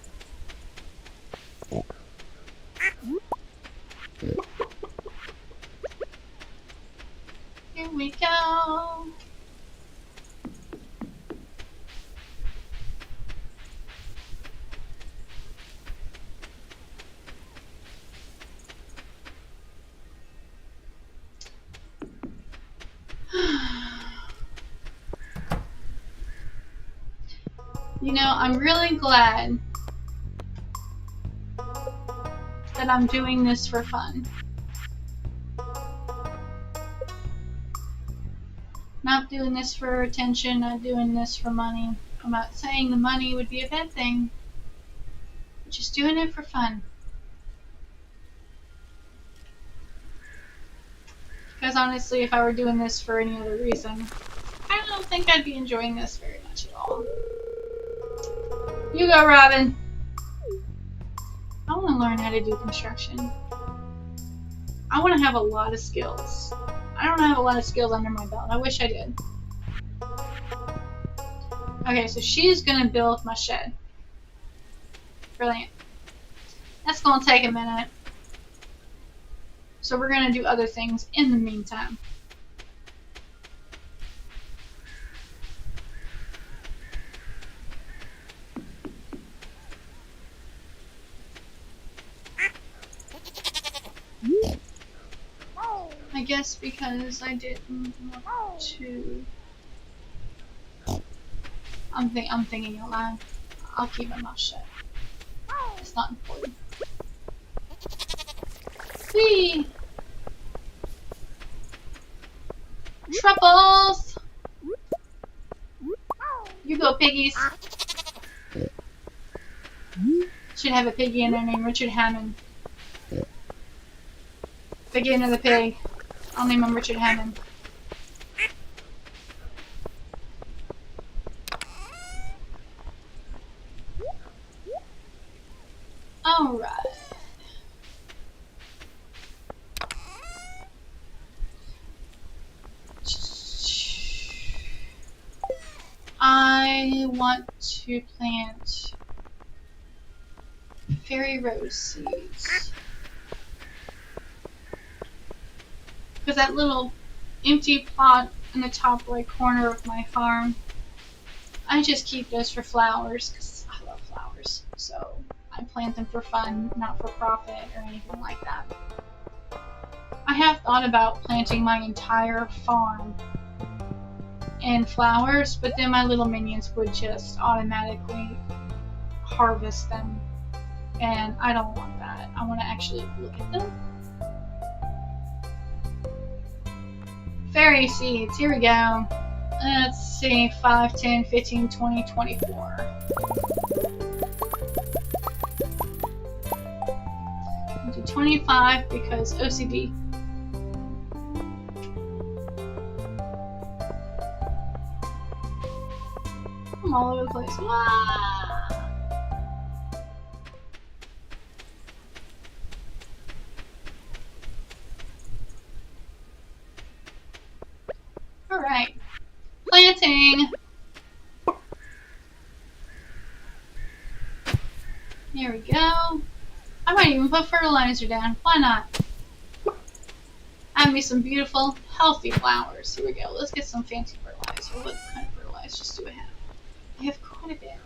Here we go. You know, I'm really glad that I'm doing this for fun. Not doing this for attention, not doing this for money. I'm not saying the money would be a bad thing. I'm just doing it for fun. Because honestly, if I were doing this for any other reason, I don't think I'd be enjoying this very much at all. You go, Robin. I want to learn how to do construction. I want to have a lot of skills. I don't have a lot of skills under my belt. I wish I did. Okay, so she's going to build my shed. Brilliant. That's going to take a minute. So we're going to do other things in the meantime. I guess because I didn't want to. I'm thinking out loud. I'll keep my mouth shut. It's not important. Whee! Truffles! You go, piggies. Should have a piggy in there named Richard Hammond. Piggy into the pig. I'll name him Richard Hammond. Alright. I want to plant fairy rose seeds. Because that little empty plot in the top right corner of my farm, I just keep those for flowers because I love flowers. So I plant them for fun, not for profit or anything like that. I have thought about planting my entire farm in flowers, but then my little minions would just automatically harvest them, and I don't want that. I want to actually look at them. Fairy seeds, here we go. Let's see, 5, 10, 15, 20, 24. I'll do 25 because OCD. I'm all over the place. Wow. Alright. Planting. There we go. I might even put fertilizer down. Why not? Add me some beautiful, healthy flowers. Here we go. Let's get some fancy fertilizer. What kind of fertilizers do I have? I have quite a bit.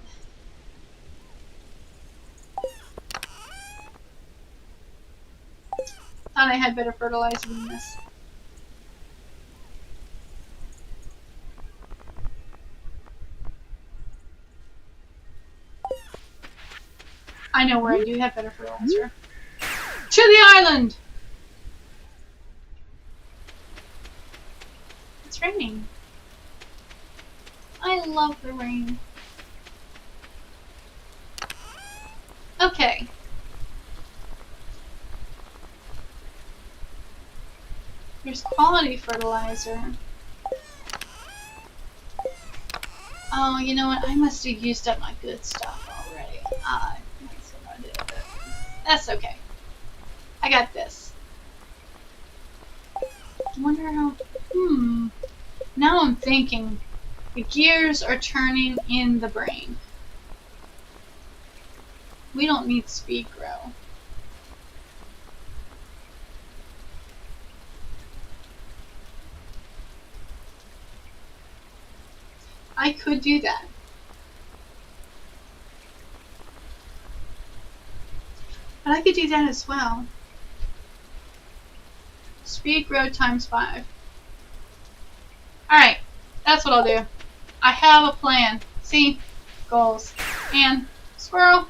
Thought I had better fertilizer than this. I know where I do have better fertilizer. To the island! It's raining. I love the rain. Okay. There's quality fertilizer. Oh, you know what? I must have used up my good stuff already. That's what I did with it. That's okay. I got this. I wonder how... Now I'm thinking. The gears are turning in the brain. We don't need speed grow. I could do that. But I could do that as well. Speed grow times 5. Alright, that's what I'll do. I have a plan. See? Goals. And squirrel.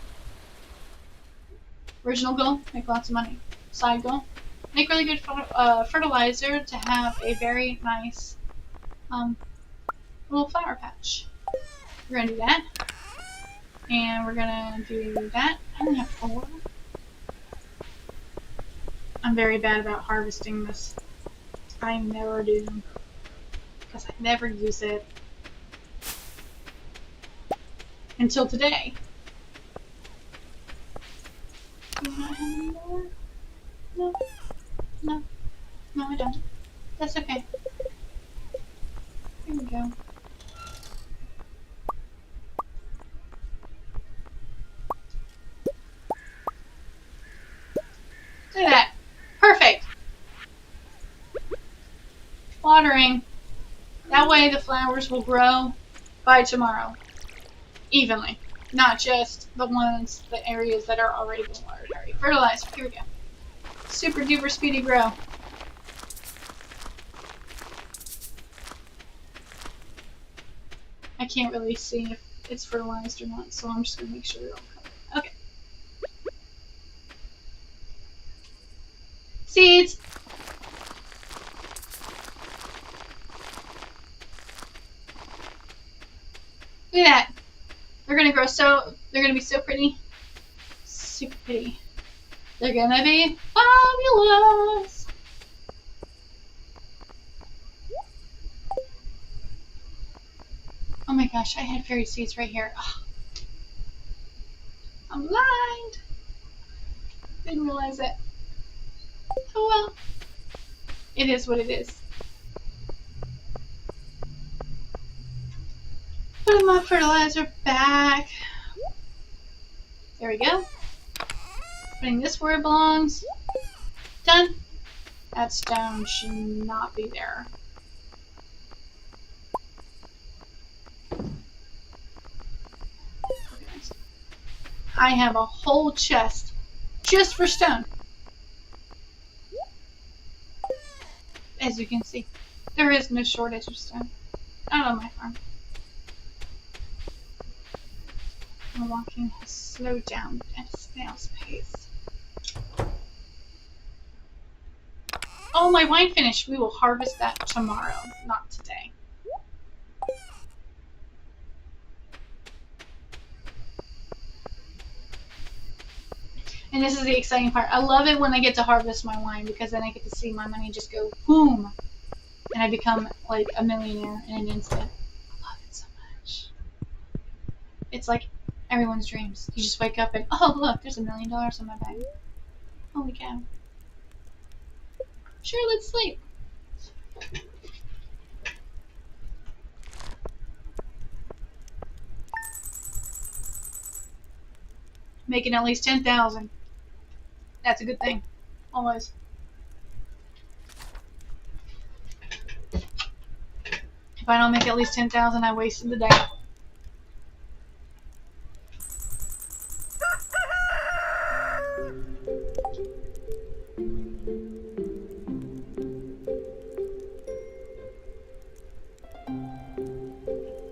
Original goal, make lots of money. Side goal, make really good fertilizer to have a very nice little flower patch. We're going to do that. And we're going to do that. I only have 4. I'm very bad about harvesting this. I never do. Because I never use it. Until today. Do you not have any more? No. No. No, I don't. That's okay. Here we go. Do that. Perfect. Watering. That way the flowers will grow by tomorrow. Evenly. Not just the areas that are already being watered. Alright, fertilizer. Here we go. Super duper speedy grow. I can't really see if it's fertilized or not, so I'm just going to make sure they're all covered. Okay. Seeds! Look at that. They're going to grow they're going to be so pretty. Super pretty. They're gonna be fabulous. Oh my gosh, I had fairy seeds right here. Oh, I'm blind. Didn't realize it. Oh well. It is what it is. Put my fertilizer back. There we go. Putting this where it belongs. Done. That stone should not be there. I have a whole chest just for stone. As you can see, there is no shortage of stone. Not on my farm. My walking has slowed down at a snail's pace. Oh, my wine finished. We will harvest that tomorrow, not today. And this is the exciting part. I love it when I get to harvest my wine because then I get to see my money just go boom. And I become like a millionaire in an instant. I love it so much. It's like everyone's dreams. You just wake up and, oh look, there's $1 million on my bag. Holy cow. Sure, let's sleep. Making at least 10,000. That's a good thing. Always. If I don't make at least 10,000, I wasted the day.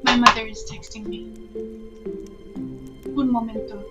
My mother is texting me. Un momento.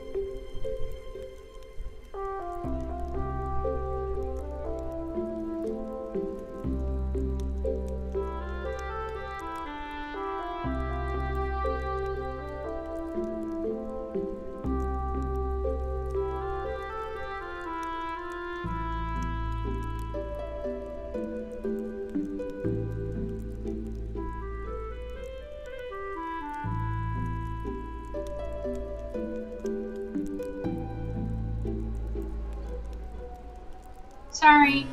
Sorry.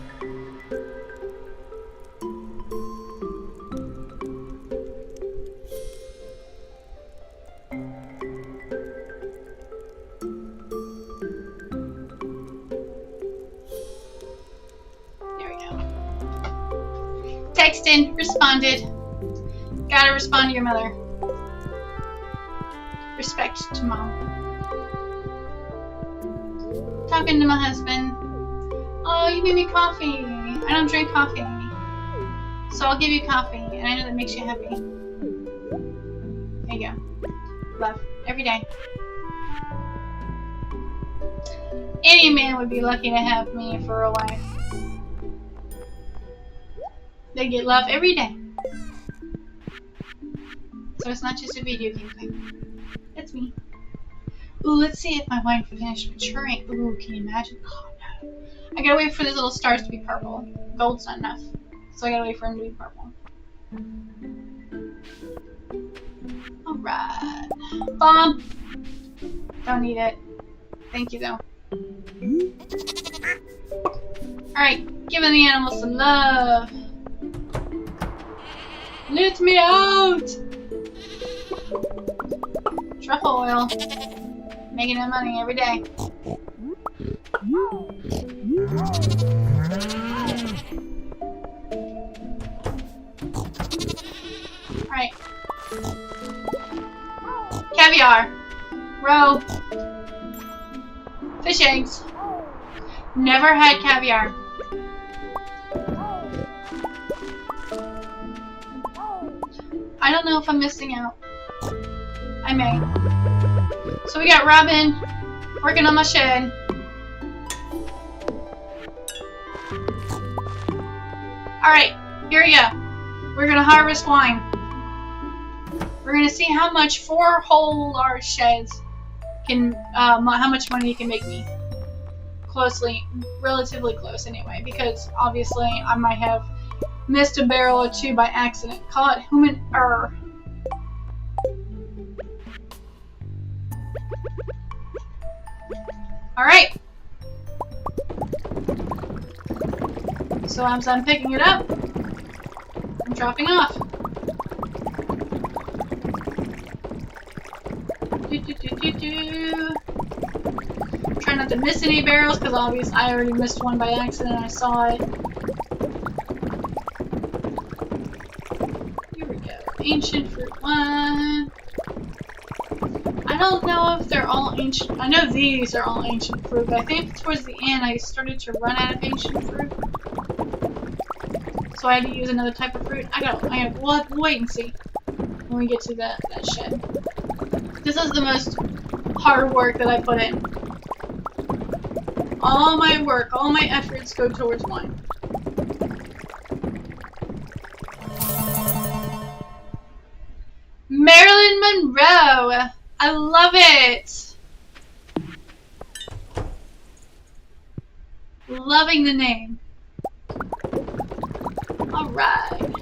There we go. Texted, responded. Gotta respond to your mother. Respect to mom. Talking to my husband. Oh, you made me coffee. I don't drink coffee. So I'll give you coffee, and I know that makes you happy. There you go. Love. Every day. Any man would be lucky to have me for a wife. They get love every day. So it's not just a video game thing. It's me. Ooh, let's see if my wine finished maturing. Ooh, can you imagine? Oh, no. I gotta wait for these little stars to be purple. Gold's not enough. So I gotta wait for them to be purple. Alright. Bomb! Don't need it. Thank you, though. Alright, giving the animals some love. Let me out! Truffle oil. Making that money every day. Alright. Caviar. Roe. Fish eggs. Never had caviar. I don't know if I'm missing out. I may. So we got Robin working on my shed. Alright, here we go. We're gonna harvest wine. We're gonna see how much 4 whole large sheds can, how much money it can make me. relatively close anyway, because obviously I might have missed a barrel or two by accident. Call it human error. Alright. So as I'm picking it up, I'm dropping off. Try not to miss any barrels, because obviously I already missed one by accident. I saw it. Here we go. Ancient fruit one. I don't know if they're all ancient. I know these are all ancient fruit, but I think towards the end I started to run out of ancient fruit. So I had to use another type of fruit. We'll wait and see when we get to that shed. This is the most hard work that I put in. All my work, all my efforts go towards one. Marilyn Monroe! I love it! Loving the name. Alright.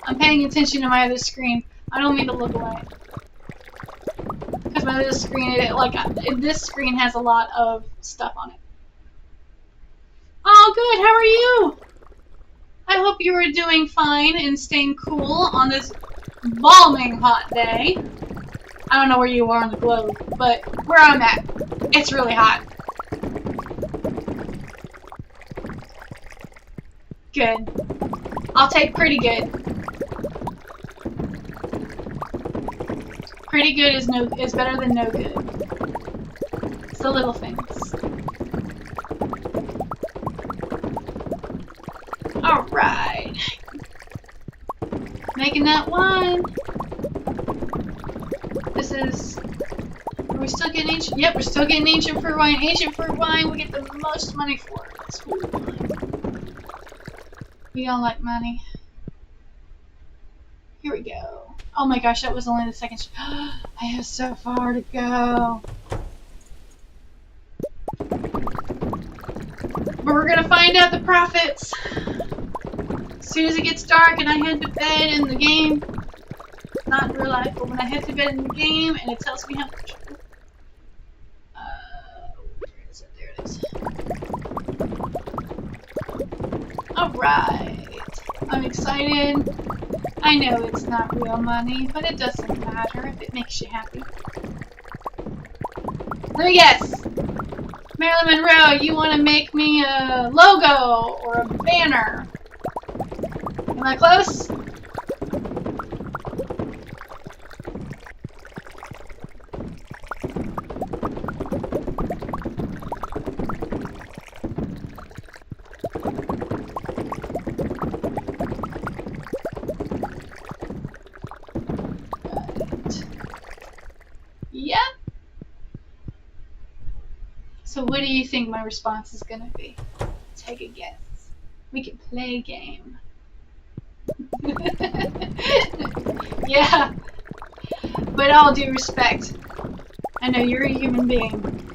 I'm paying attention to my other screen. I don't mean to look away. Because my other screen, this screen has a lot of stuff on it. Oh, good. How are you? I hope you are doing fine and staying cool on this balming hot day. I don't know where you are on the globe, but where I'm at, it's really hot. Good. I'll take pretty good. Pretty good is better than no good. It's the little things. Alright. Making that wine. This is... Are we still getting ancient? Yep, we're still getting ancient fruit wine. Ancient fruit wine, we get the most money for it. It's fruit wine. We all like money. Here we go. Oh my gosh, that was only the second. I have so far to go. But we're gonna find out the profits. As soon as it gets dark and I head to bed in the game. Not in real life, but when I head to bed in the game and it tells me how much. Where is it? There it is. Alright. I'm excited. I know it's not real money, but it doesn't matter if it makes you happy. So yes! Marilyn Monroe, you want to make me a logo or a banner? Am I close? Yeah. So what do you think my response is gonna be? Take a guess. We can play a game. Yeah. But all due respect, I know you're a human being.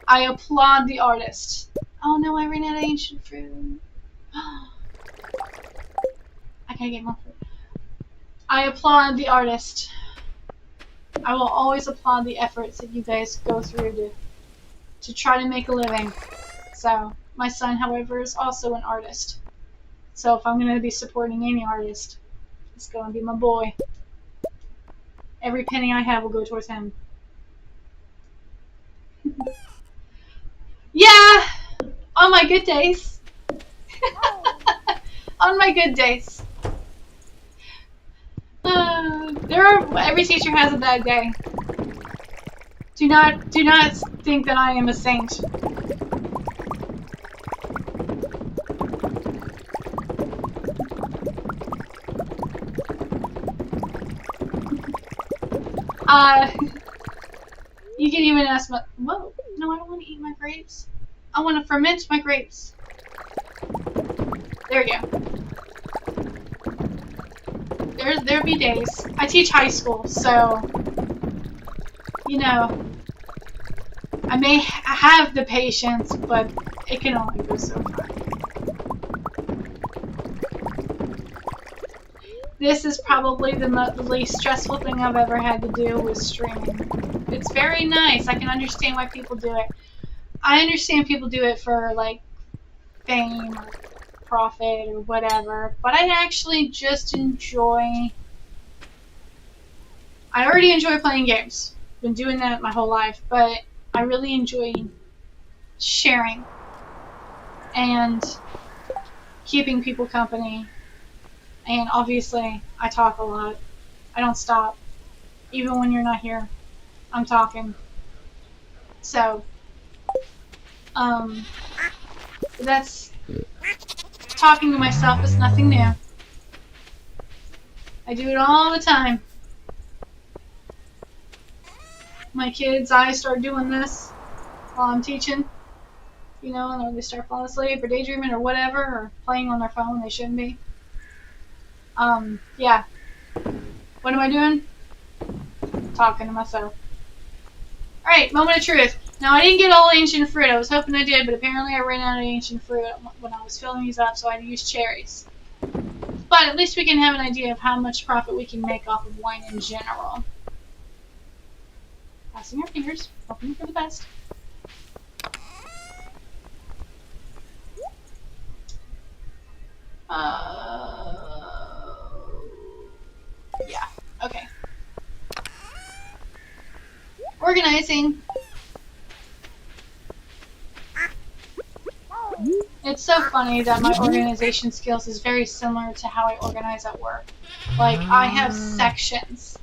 I applaud the artist. Oh no, I ran out of ancient fruit. I gotta get more fruit. I applaud the artist. I will always applaud the efforts that you guys go through to try to make a living. So, my son, however, is also an artist. So if I'm going to be supporting any artist, it's going to be my boy. Every penny I have will go towards him. Yeah! On my good days. On my good days. Every teacher has a bad day. Do not think that I am a saint. You can even ask my. Whoa! No, I don't want to eat my grapes. I want to ferment my grapes. There we go. There be days. I teach high school, so you know, I I may have the patience, but it can only go so far. This is probably the least stressful thing I've ever had to do with streaming. It's very nice. I can understand why people do it. I understand people do it for, like, fame or profit or whatever, but I actually just enjoy... I already enjoy playing games. Been doing that my whole life, but I really enjoy sharing and keeping people company. And obviously, I talk a lot. I don't stop. Even when you're not here, I'm talking. So, that's... Talking to myself is nothing new. I do it all the time. My kids' eyes start doing this while I'm teaching. You know, and they start falling asleep or daydreaming or whatever, or playing on their phone when they shouldn't be. Yeah. What am I doing? Talking to myself. Alright, moment of truth. Now, I didn't get all ancient fruit. I was hoping I did, but apparently I ran out of ancient fruit when I was filling these up, so I had to use cherries. But at least we can have an idea of how much profit we can make off of wine in general. Crossing our fingers, hoping for the best. Yeah, okay. Organizing. It's so funny that my organization skills is very similar to how I organize at work. Like, I have sections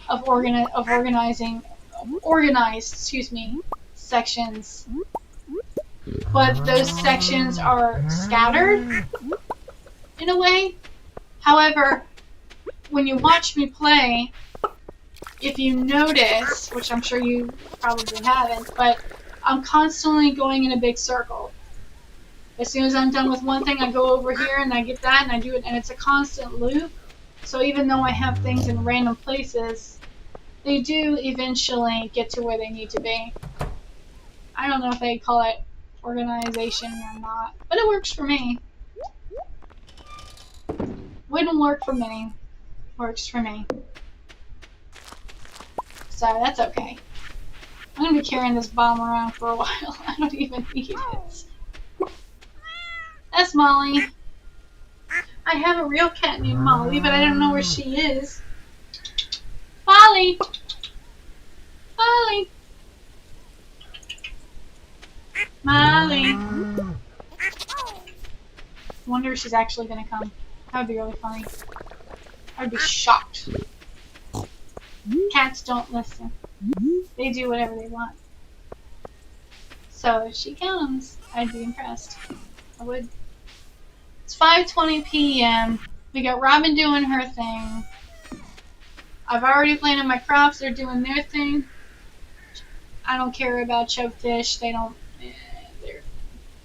of organized sections. But those sections are scattered in a way. However, when you watch me play, if you notice, which I'm sure you probably haven't, but I'm constantly going in a big circle. As soon as I'm done with one thing, I go over here and I get that and I do it, and it's a constant loop. So even though I have things in random places, they do eventually get to where they need to be. I don't know if they call it organization or not, but it works for me. Wouldn't work for many. Works for me. So that's okay. I'm going to be carrying this bomb around for a while. I don't even need it. That's Molly. I have a real cat named Molly, but I don't know where she is. Molly! Molly! Molly! Wonder if she's actually going to come. That would be really funny. I'd be shocked. Cats don't listen. They do whatever they want. So if she comes, I'd be impressed. I would. It's 5:20 p.m. We got Robin doing her thing. I've already planted my crops. They're doing their thing. I don't care about chokefish. They don't... they're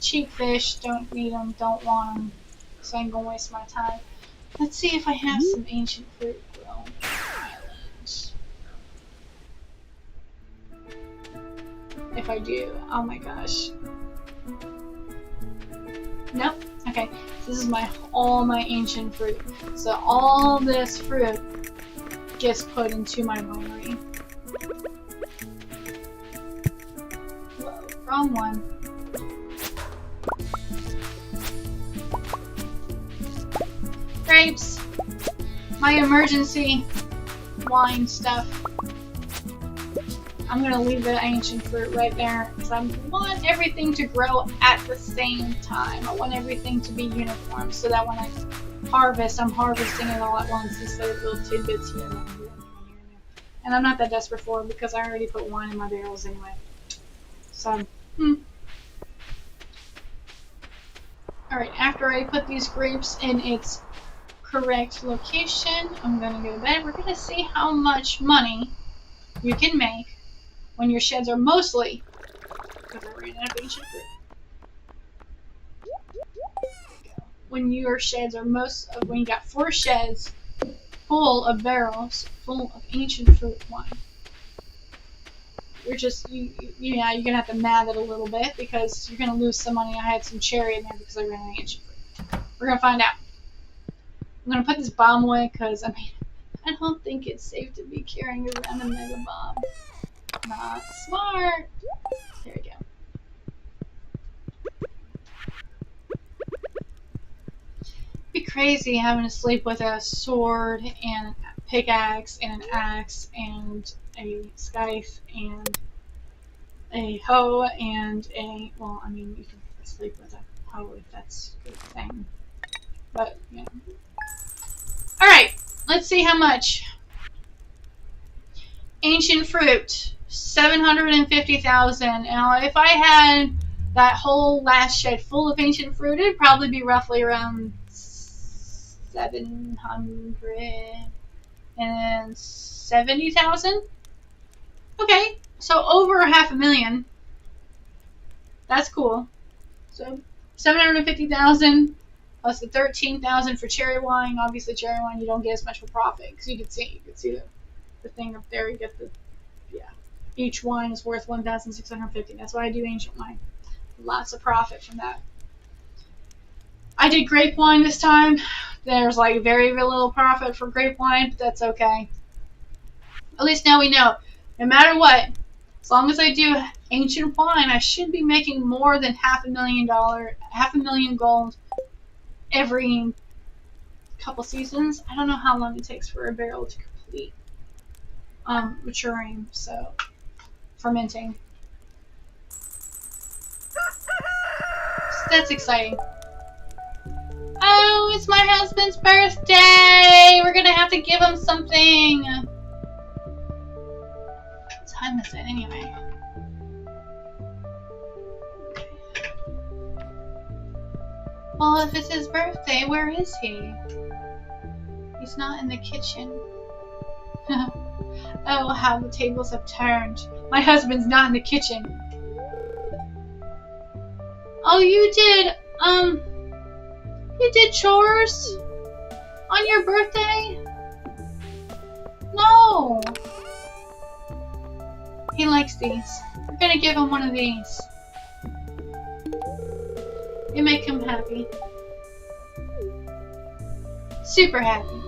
cheap fish. Don't need them. Don't want them. So I ain't gonna waste my time. Let's see if I have some ancient fruit grown. If I do, oh my gosh. Nope. Okay, so this is all my ancient fruit. So all this fruit gets put into my winery. Whoa, wrong one. Grapes. My emergency wine stuff. I'm going to leave the ancient fruit right there because I want everything to grow at the same time. I want everything to be uniform so that when I harvest, I'm harvesting it all at once instead of little tidbits here and there. And I'm not that desperate for it because I already put wine in my barrels anyway. So, Alright, after I put these grapes in its correct location, I'm going to go to bed. We're going to see how much money you can make when your sheds are mostly, because I ran out of ancient fruit. When your sheds are when you got 4 sheds full of barrels full of ancient fruit wine. you're just yeah, you're gonna have to mad it a little bit because you're gonna lose some money. I had some cherry in there because I ran out of ancient fruit. We're gonna find out. I'm gonna put this bomb away because I mean I don't think it's safe to be carrying around a mega bomb. Not smart. There we go. It'd be crazy having to sleep with a sword and a pickaxe and an axe and a scythe and a hoe and a, well, I mean, you can sleep with a hoe if that's your thing. But, yeah. Alright, let's see how much. Ancient fruit, 750,000. Now, if I had that whole last shed full of ancient fruit, it'd probably be roughly around 770,000. Okay, so over 500,000. That's cool. So 750,000 plus the 13,000 for cherry wine. Obviously, cherry wine you don't get as much of a profit because you can see the thing up there. You get the each wine is worth 1,650. That's why I do ancient wine. Lots of profit from that. I did grape wine this time. There's like very little profit for grape wine, but that's okay. At least now we know. No matter what, as long as I do ancient wine, I should be making more than $500,000 gold every couple seasons. I don't know how long it takes for a barrel to complete maturing, so fermenting. So that's exciting. Oh, it's my husband's birthday! We're gonna have to give him something. What time is it anyway? Well, if it's his birthday, where is he? He's not in the kitchen. Oh, how the tables have turned. My husband's not in the kitchen. Oh, you did chores on your birthday? No. He likes these. We're gonna give him one of these. It make him happy. Super happy.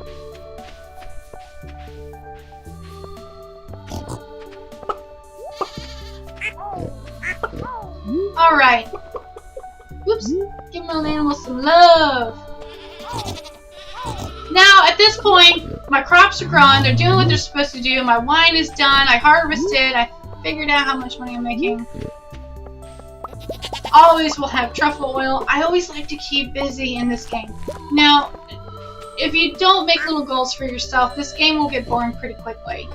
Alright. Whoops. Give my animals some love. Now, at this point, my crops are grown. They're doing what they're supposed to do. My wine is done. I harvested. I figured out how much money I'm making. Always will have truffle oil. I always like to keep busy in this game. Now, if you don't make little goals for yourself, this game will get boring pretty quickly.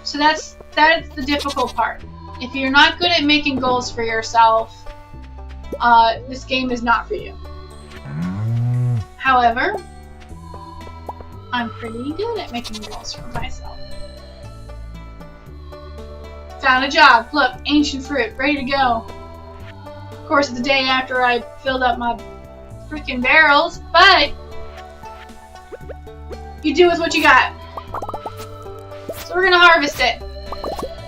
So that's the difficult part. If you're not good at making goals for yourself, this game is not for you. However, I'm pretty good at making goals for myself. Found a job. Look, ancient fruit, ready to go. Of course, the day after I filled up my freaking barrels, but you do with what you got. So we're gonna harvest it.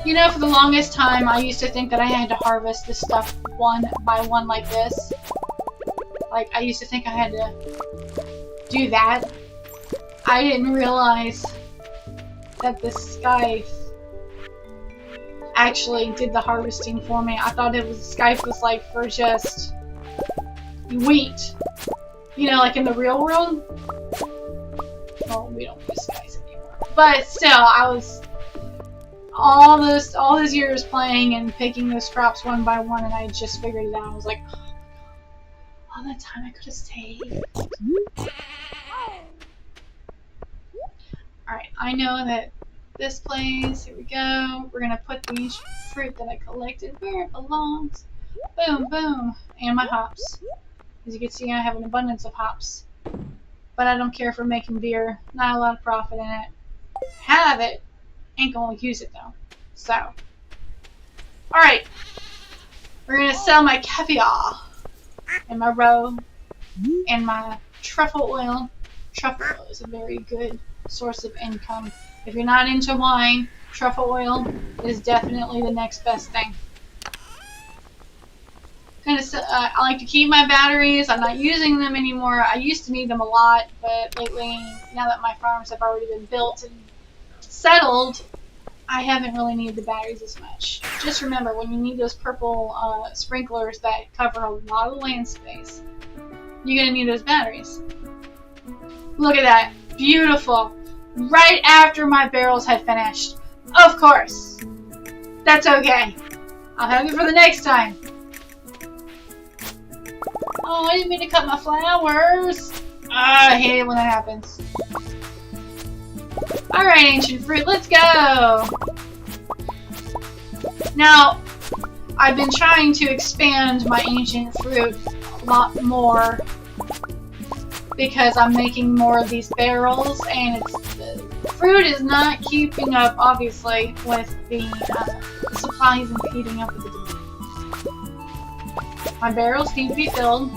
You know, for the longest time, I used to think that I had to harvest this stuff one by one like this. Like, I used to think I had to do that. I didn't realize that the scythe actually did the harvesting for me. I thought the scythe was like for just wheat. You know, like in the real world. Well, we don't use scythes anymore. But still, I was all those years playing and picking those crops one by one, and I just figured it out. I was like, oh, all that time I could have saved. Alright, I know that this place, here we go. We're gonna put the fruit that I collected where it belongs. Boom, boom. And my hops. As you can see, I have an abundance of hops. But I don't care for making beer. Not a lot of profit in it. Have it. Ain't gonna use it though. So. Alright. We're gonna sell my caviar. And my roe. And my truffle oil. Truffle oil is a very good source of income. If you're not into wine, truffle oil is definitely the next best thing. I like to keep my batteries. I'm not using them anymore. I used to need them a lot, but lately, now that my farms have already been built and settled, I haven't really needed the batteries as much. Just remember, when you need those purple sprinklers that cover a lot of land space, you're going to need those batteries. Look at that. Beautiful. Right after my barrels had finished. Of course. That's okay. I'll have it for the next time. Oh, I didn't mean to cut my flowers. I hate it when that happens. Alright, ancient fruit, let's go! Now, I've been trying to expand my ancient fruit a lot more because I'm making more of these barrels, and the fruit is not keeping up, obviously, with the supplies and keeping up with the demand. My barrels need to be filled,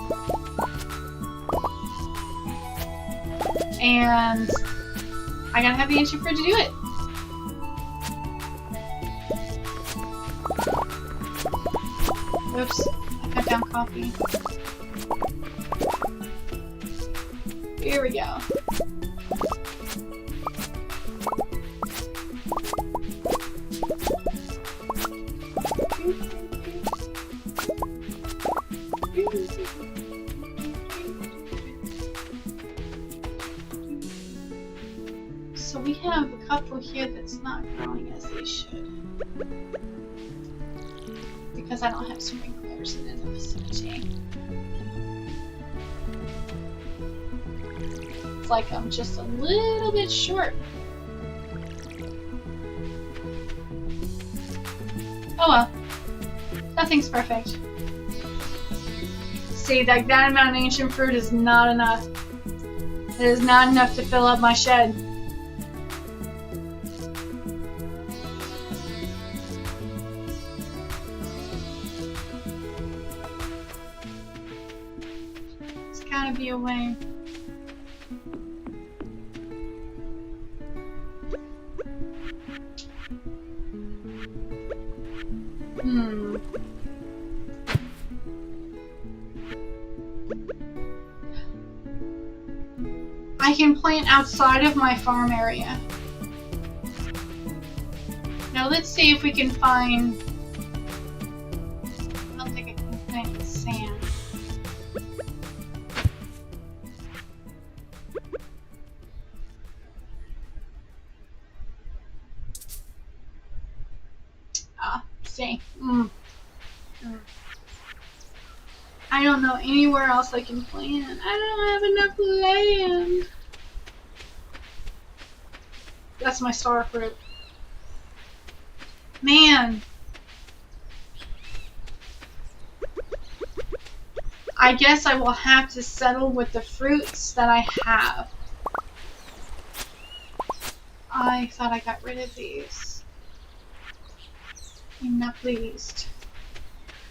and I gotta have the ancient fruit to do it. Oops, I cut down coffee. Here we go. So we have a couple here that's not growing as they should. Because I don't have sprinklers in the vicinity. It's like I'm just a little bit short. Oh well. Nothing's perfect. See, that amount of ancient fruit is not enough. It is not enough to fill up my shed. There's gotta be a way. I can plant outside of my farm area. Now let's see if we can find... I don't think I can plant with sand. See. I don't know anywhere else I can plant. I don't have enough land. That's my star fruit. Man. I guess I will have to settle with the fruits that I have. I thought I got rid of these. I'm not pleased.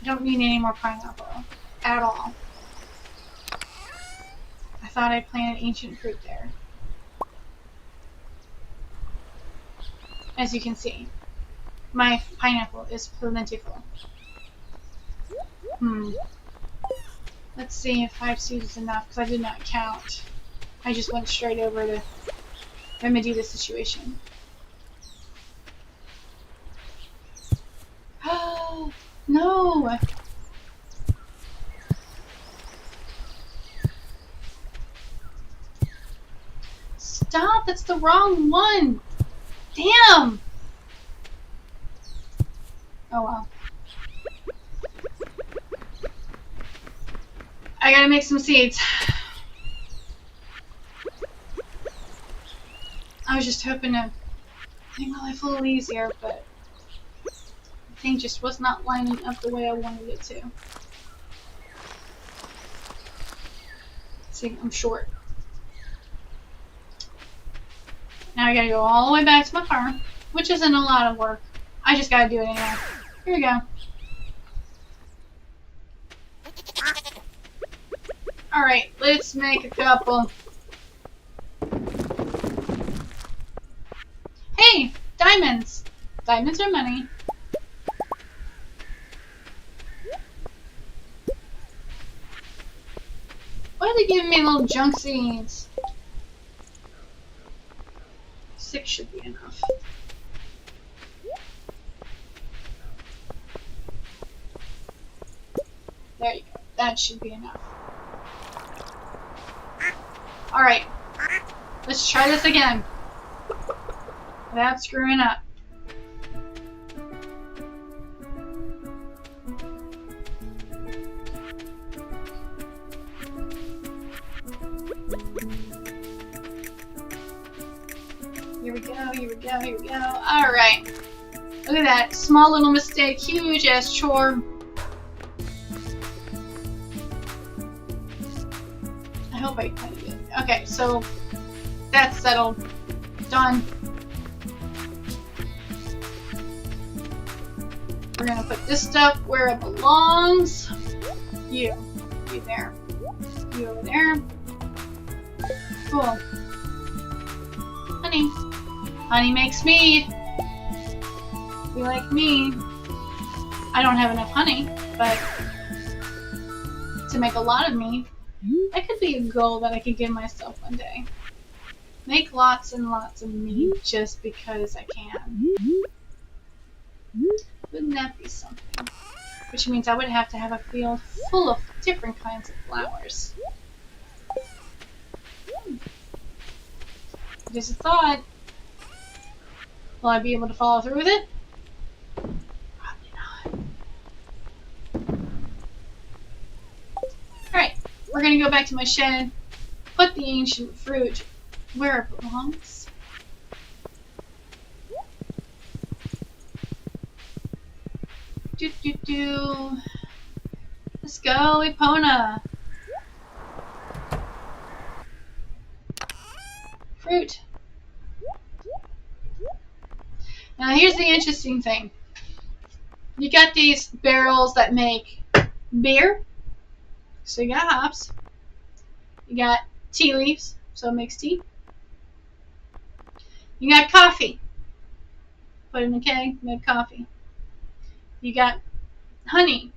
I don't need any more pineapple at all. I thought I planted ancient fruit there. As you can see, my pineapple is plentiful. Let's see if 5 seeds is enough, because I did not count. I just went straight over to remedy the situation. Oh, no! Stop! That's the wrong one! Damn! Oh well. I gotta make some seeds. I was just hoping to make my life a little easier, but the thing just was not lining up the way I wanted it to. See, I'm short. Now I gotta go all the way back to my farm, which isn't a lot of work. I just gotta do it anyway. Here we go. Alright, let's make a couple. Diamonds are money. Why are they giving me little junk seeds? 6 should be enough. There you go. That should be enough. Alright. Let's try this again. Without screwing up. Here we go, here we go, here we go. Alright. Look at that. Small little mistake, huge ass chore. I hope I did it. Okay, so that's settled. Done. We're gonna put this stuff where it belongs. You there. You over there. Cool. Honey. Honey makes mead. You like mead. I don't have enough honey, but to make a lot of mead, that could be a goal that I could give myself one day. Make lots and lots of mead just because I can. Wouldn't that be something? Which means I would have to have a field full of different kinds of flowers. Just a thought. Will I be able to follow through with it? Probably not. Alright, we're gonna go back to my shed, put the ancient fruit where it belongs. Let's go, Epona. Fruit. Now here's the interesting thing. You got these barrels that make beer. So you got hops. You got tea leaves, so it makes tea. You got coffee. Put it in a keg, make coffee. You got honey.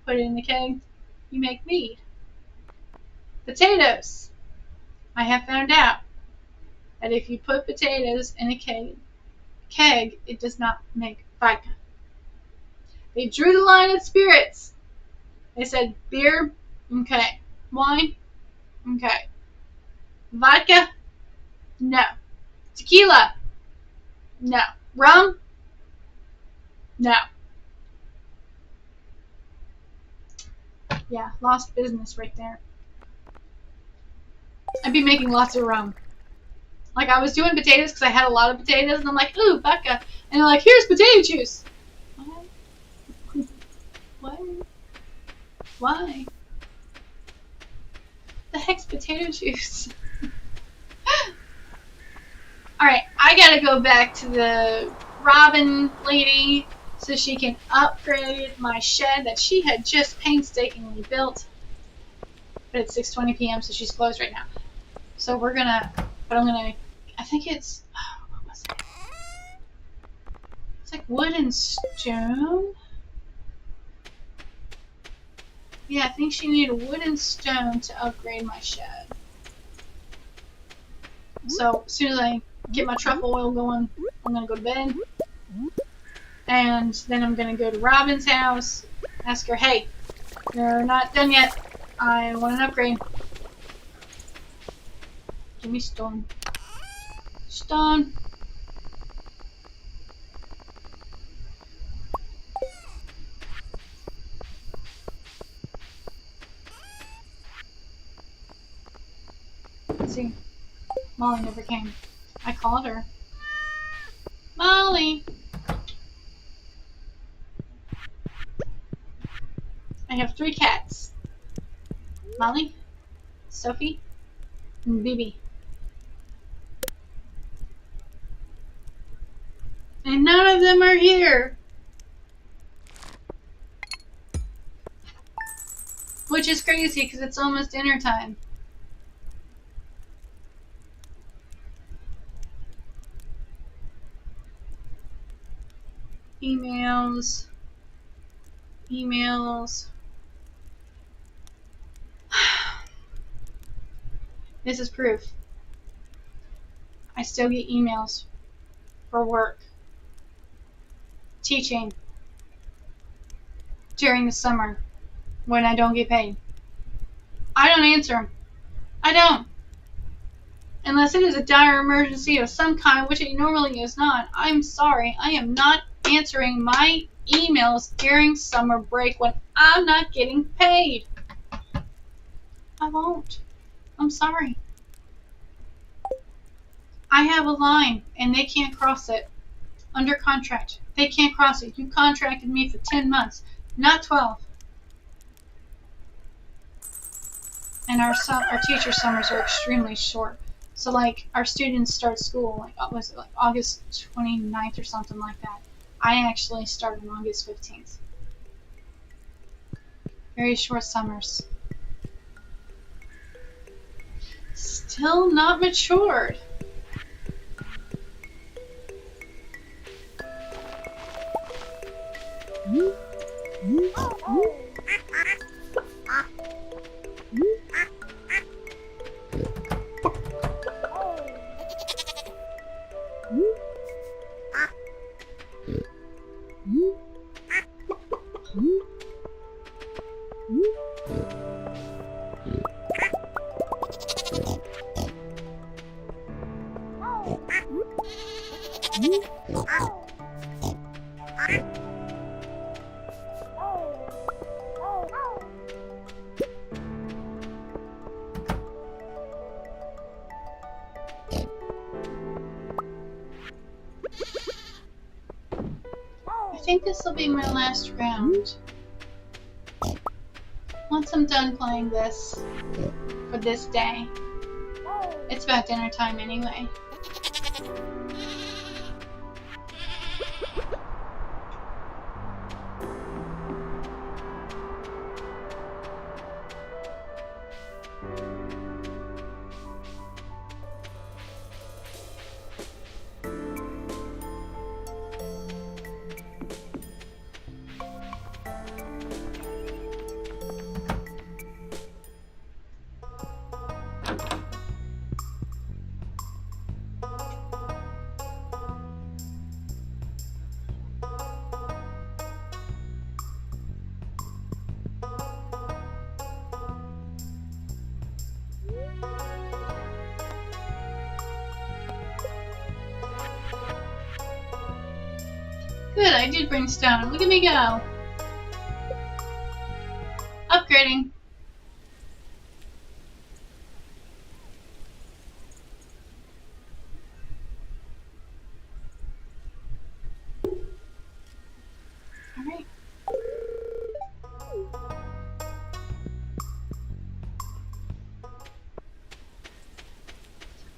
Put it in the keg, you make mead. Potatoes. I have found out that if you put potatoes in a keg, it does not make vodka. They drew the line at spirits. They said beer, okay. Wine, okay. Vodka, no. Tequila, no. Rum, no. Yeah, lost business right there. I'd be making lots of rum. Like, I was doing potatoes because I had a lot of potatoes, and I'm like, ooh, vodka. And they're like, here's potato juice. What? Why? The heck's potato juice? Alright, I gotta go back to the Robin lady so she can upgrade my shed that she had just painstakingly built. But it's 6:20 p.m. so she's closed right now. So we're gonna, I think it's, what was it? It's like wood and stone? Yeah, I think she needed wood and stone to upgrade my shed. So as soon as I get my truffle oil going, I'm gonna go to bed. And then I'm gonna go to Robin's house, ask her, hey, you're not done yet. I want an upgrade. Give me stone. Stone. Let's see. Molly never came. I called her. Molly! I have 3 cats. Molly, Sophie, and Bibi. And none of them are here. Which is crazy because it's almost dinner time. Emails. Emails. This is proof. I still get emails for work. Teaching. During the summer. When I don't get paid. I don't answer them. I don't. Unless it is a dire emergency of some kind, which it normally is not. I'm sorry. I am not answering my emails during summer break when I'm not getting paid. I won't. I'm sorry. I have a line, and they can't cross it. Under contract. They can't cross it. You contracted me for 10 months, not 12. And our teacher summers are extremely short. So, like, our students start school, like, was it like August 29th or something like that? I actually started on August 15th. Very short summers. Still not matured. I think this will be my last round. Once I'm done playing this for this day, it's about dinner time anyway. Good, I did bring stone. Look at me go. Upgrading. Alright.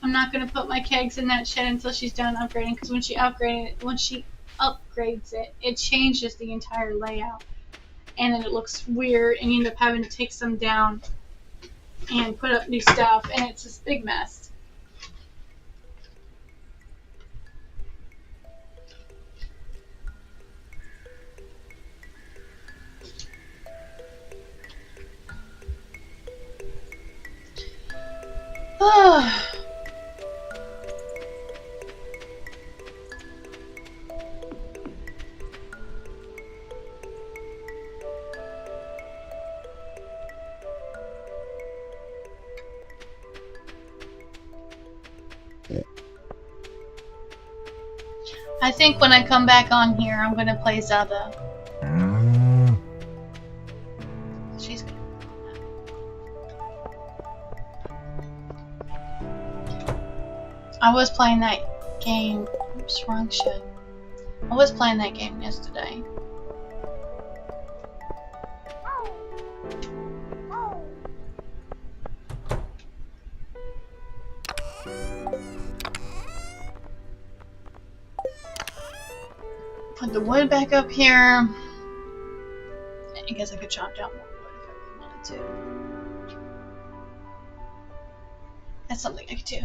I'm not going to put my kegs in that shed until she's done upgrading, because when she upgrades it, it changes the entire layout. And then it looks weird, and you end up having to take some down and put up new stuff, and it's this big mess. I think when I come back on here, I'm going to play Zelda. She's good. I was playing that game. Oops, wrong shit. I was playing that game yesterday. Put the wood back up here. I guess I could chop down more wood if I really wanted to. That's something I could do.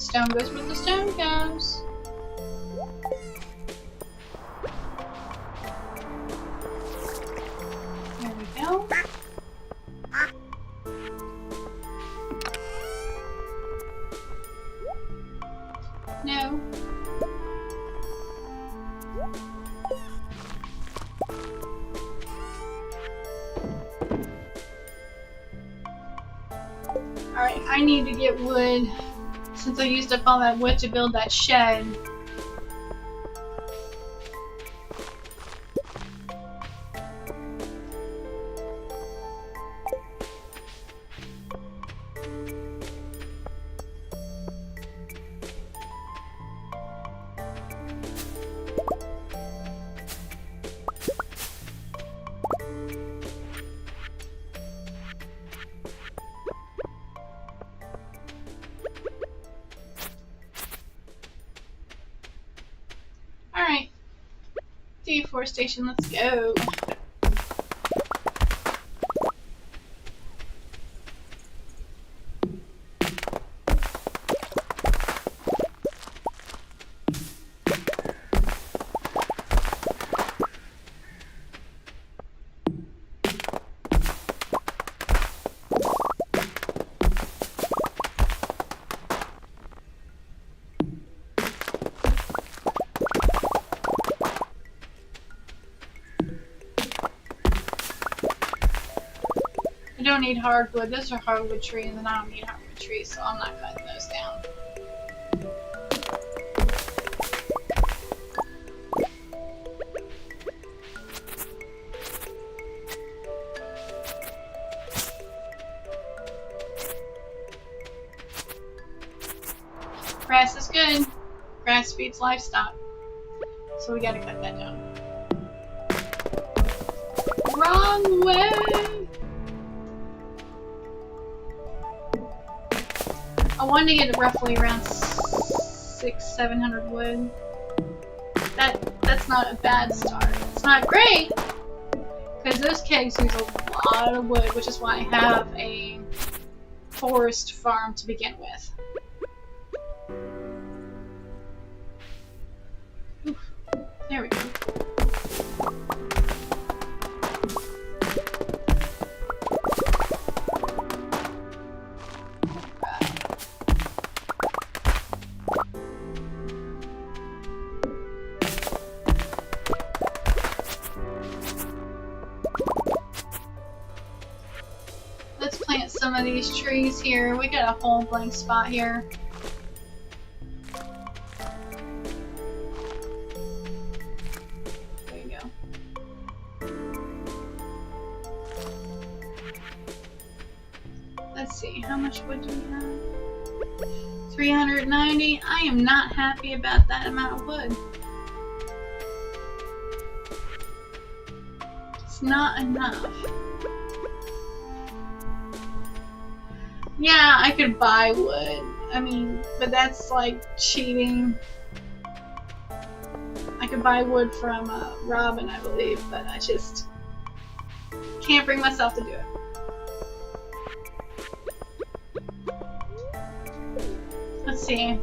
Stone goes where the stone goes. There we go. No. Alright, I need to get wood since I used up all that wood to build that shed. Alright. Deforestation, let's go. I don't need hardwood. Those are hardwood trees, and I don't need hardwood trees, so I'm not cutting those down. Grass is good. Grass feeds livestock. So we gotta cut that down. Wrong way! I wanted to get roughly around 600-700 wood. That's not a bad start. It's not great, because those caves use a lot of wood, which is why I have a forest farm to begin with. Oof. There we go. Let's plant some of these trees here. We got a whole blank spot here. There you go. Let's see, how much wood do we have? 390. I am not happy about that amount of wood. It's not enough. Yeah, I could buy wood. I mean, but that's like cheating. I could buy wood from Robin, I believe, but I just can't bring myself to do it. Let's see.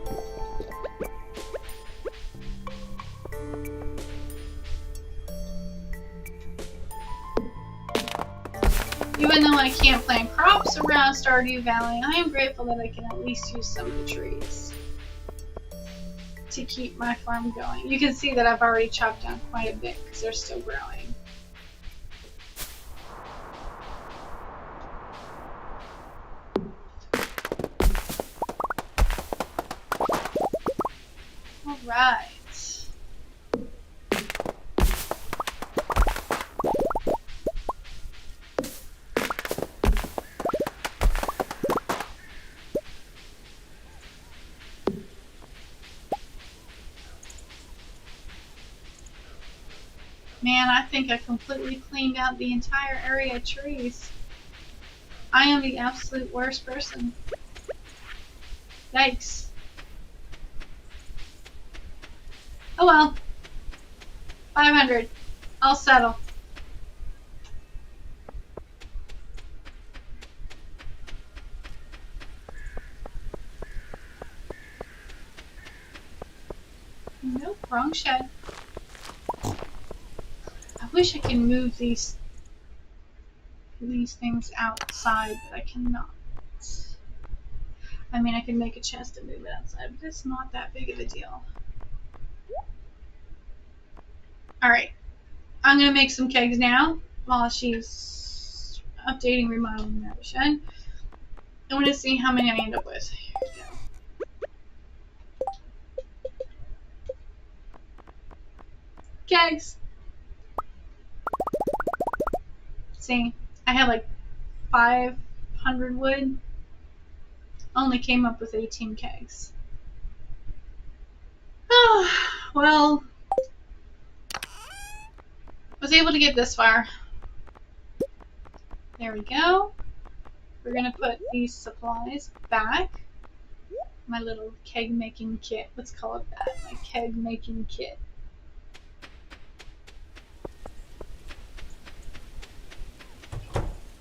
Even though I can't plant crops around Stardew Valley, I am grateful that I can at least use some of the trees to keep my farm going. You can see that I've already chopped down quite a bit because they're still growing. Alright. Man, I think I completely cleaned out the entire area of trees. I am the absolute worst person. Yikes. Oh well. 500. I'll settle. wrong shed. I wish I could move these things outside, but I cannot. I mean, I can make a chest and move it outside, but it's not that big of a deal. Alright, I'm going to make some kegs now while she's updating, remodeling that shed. I want to see how many I end up with. Here we go. Kegs! See, I had like 500 wood. Only came up with 18 kegs. Oh, well, was able to get this far. There we go. We're going to put these supplies back. My little keg making kit. Let's call it that. My keg making kit.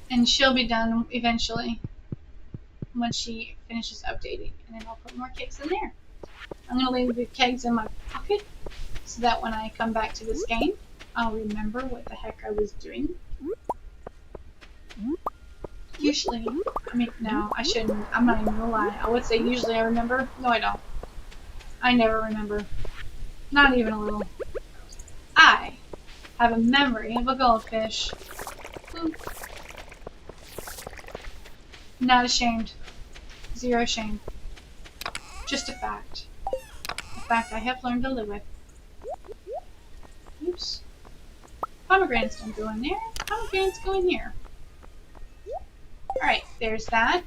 And she'll be done eventually once she finishes updating. And then I'll put more kegs in there. I'm going to leave the kegs in my pocket so that when I come back to this game, I'll remember what the heck I was doing. Usually, I mean, no, I shouldn't. I'm not even going to lie. I would say usually I remember. No, I don't. I never remember. Not even a little. I have a memory of a goldfish. Not ashamed. Zero shame. Just a fact. A fact I have learned to live with. Oops. Pomegranates don't go in there. Pomegranates go in here. Alright, there's that.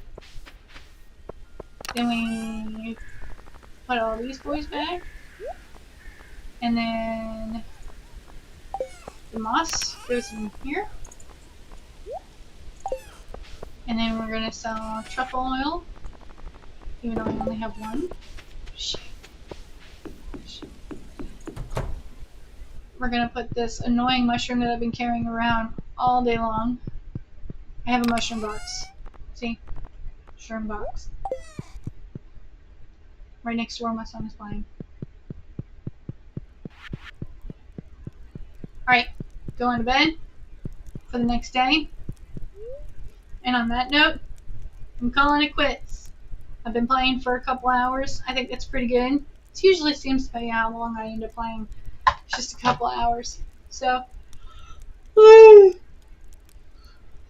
Then we put all these boys back. And then the moss goes in here. And then we're going to sell truffle oil. Even though I only have one. Shit. We're going to put this annoying mushroom that I've been carrying around all day long. I have a mushroom box. See? Mushroom box. Right next to where my son is playing. Alright, going to bed for the next day. And on that note, I'm calling it quits. I've been playing for a couple hours. I think that's pretty good. It usually seems to be how long I end up playing. It's just a couple hours. So,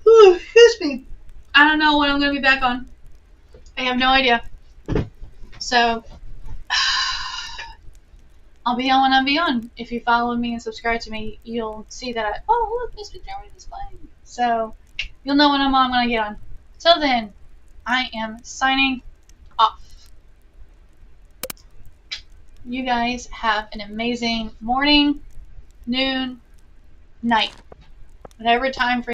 excuse me. I don't know when I'm going to be back on. I have no idea. So, I'll be on when I'll be on. If you follow me and subscribe to me, you'll see that oh, look, Miss McDermitt is playing. So, you'll know when I'm on when I get on. Till then, I am signing off. You guys have an amazing morning, noon, night. Whatever time for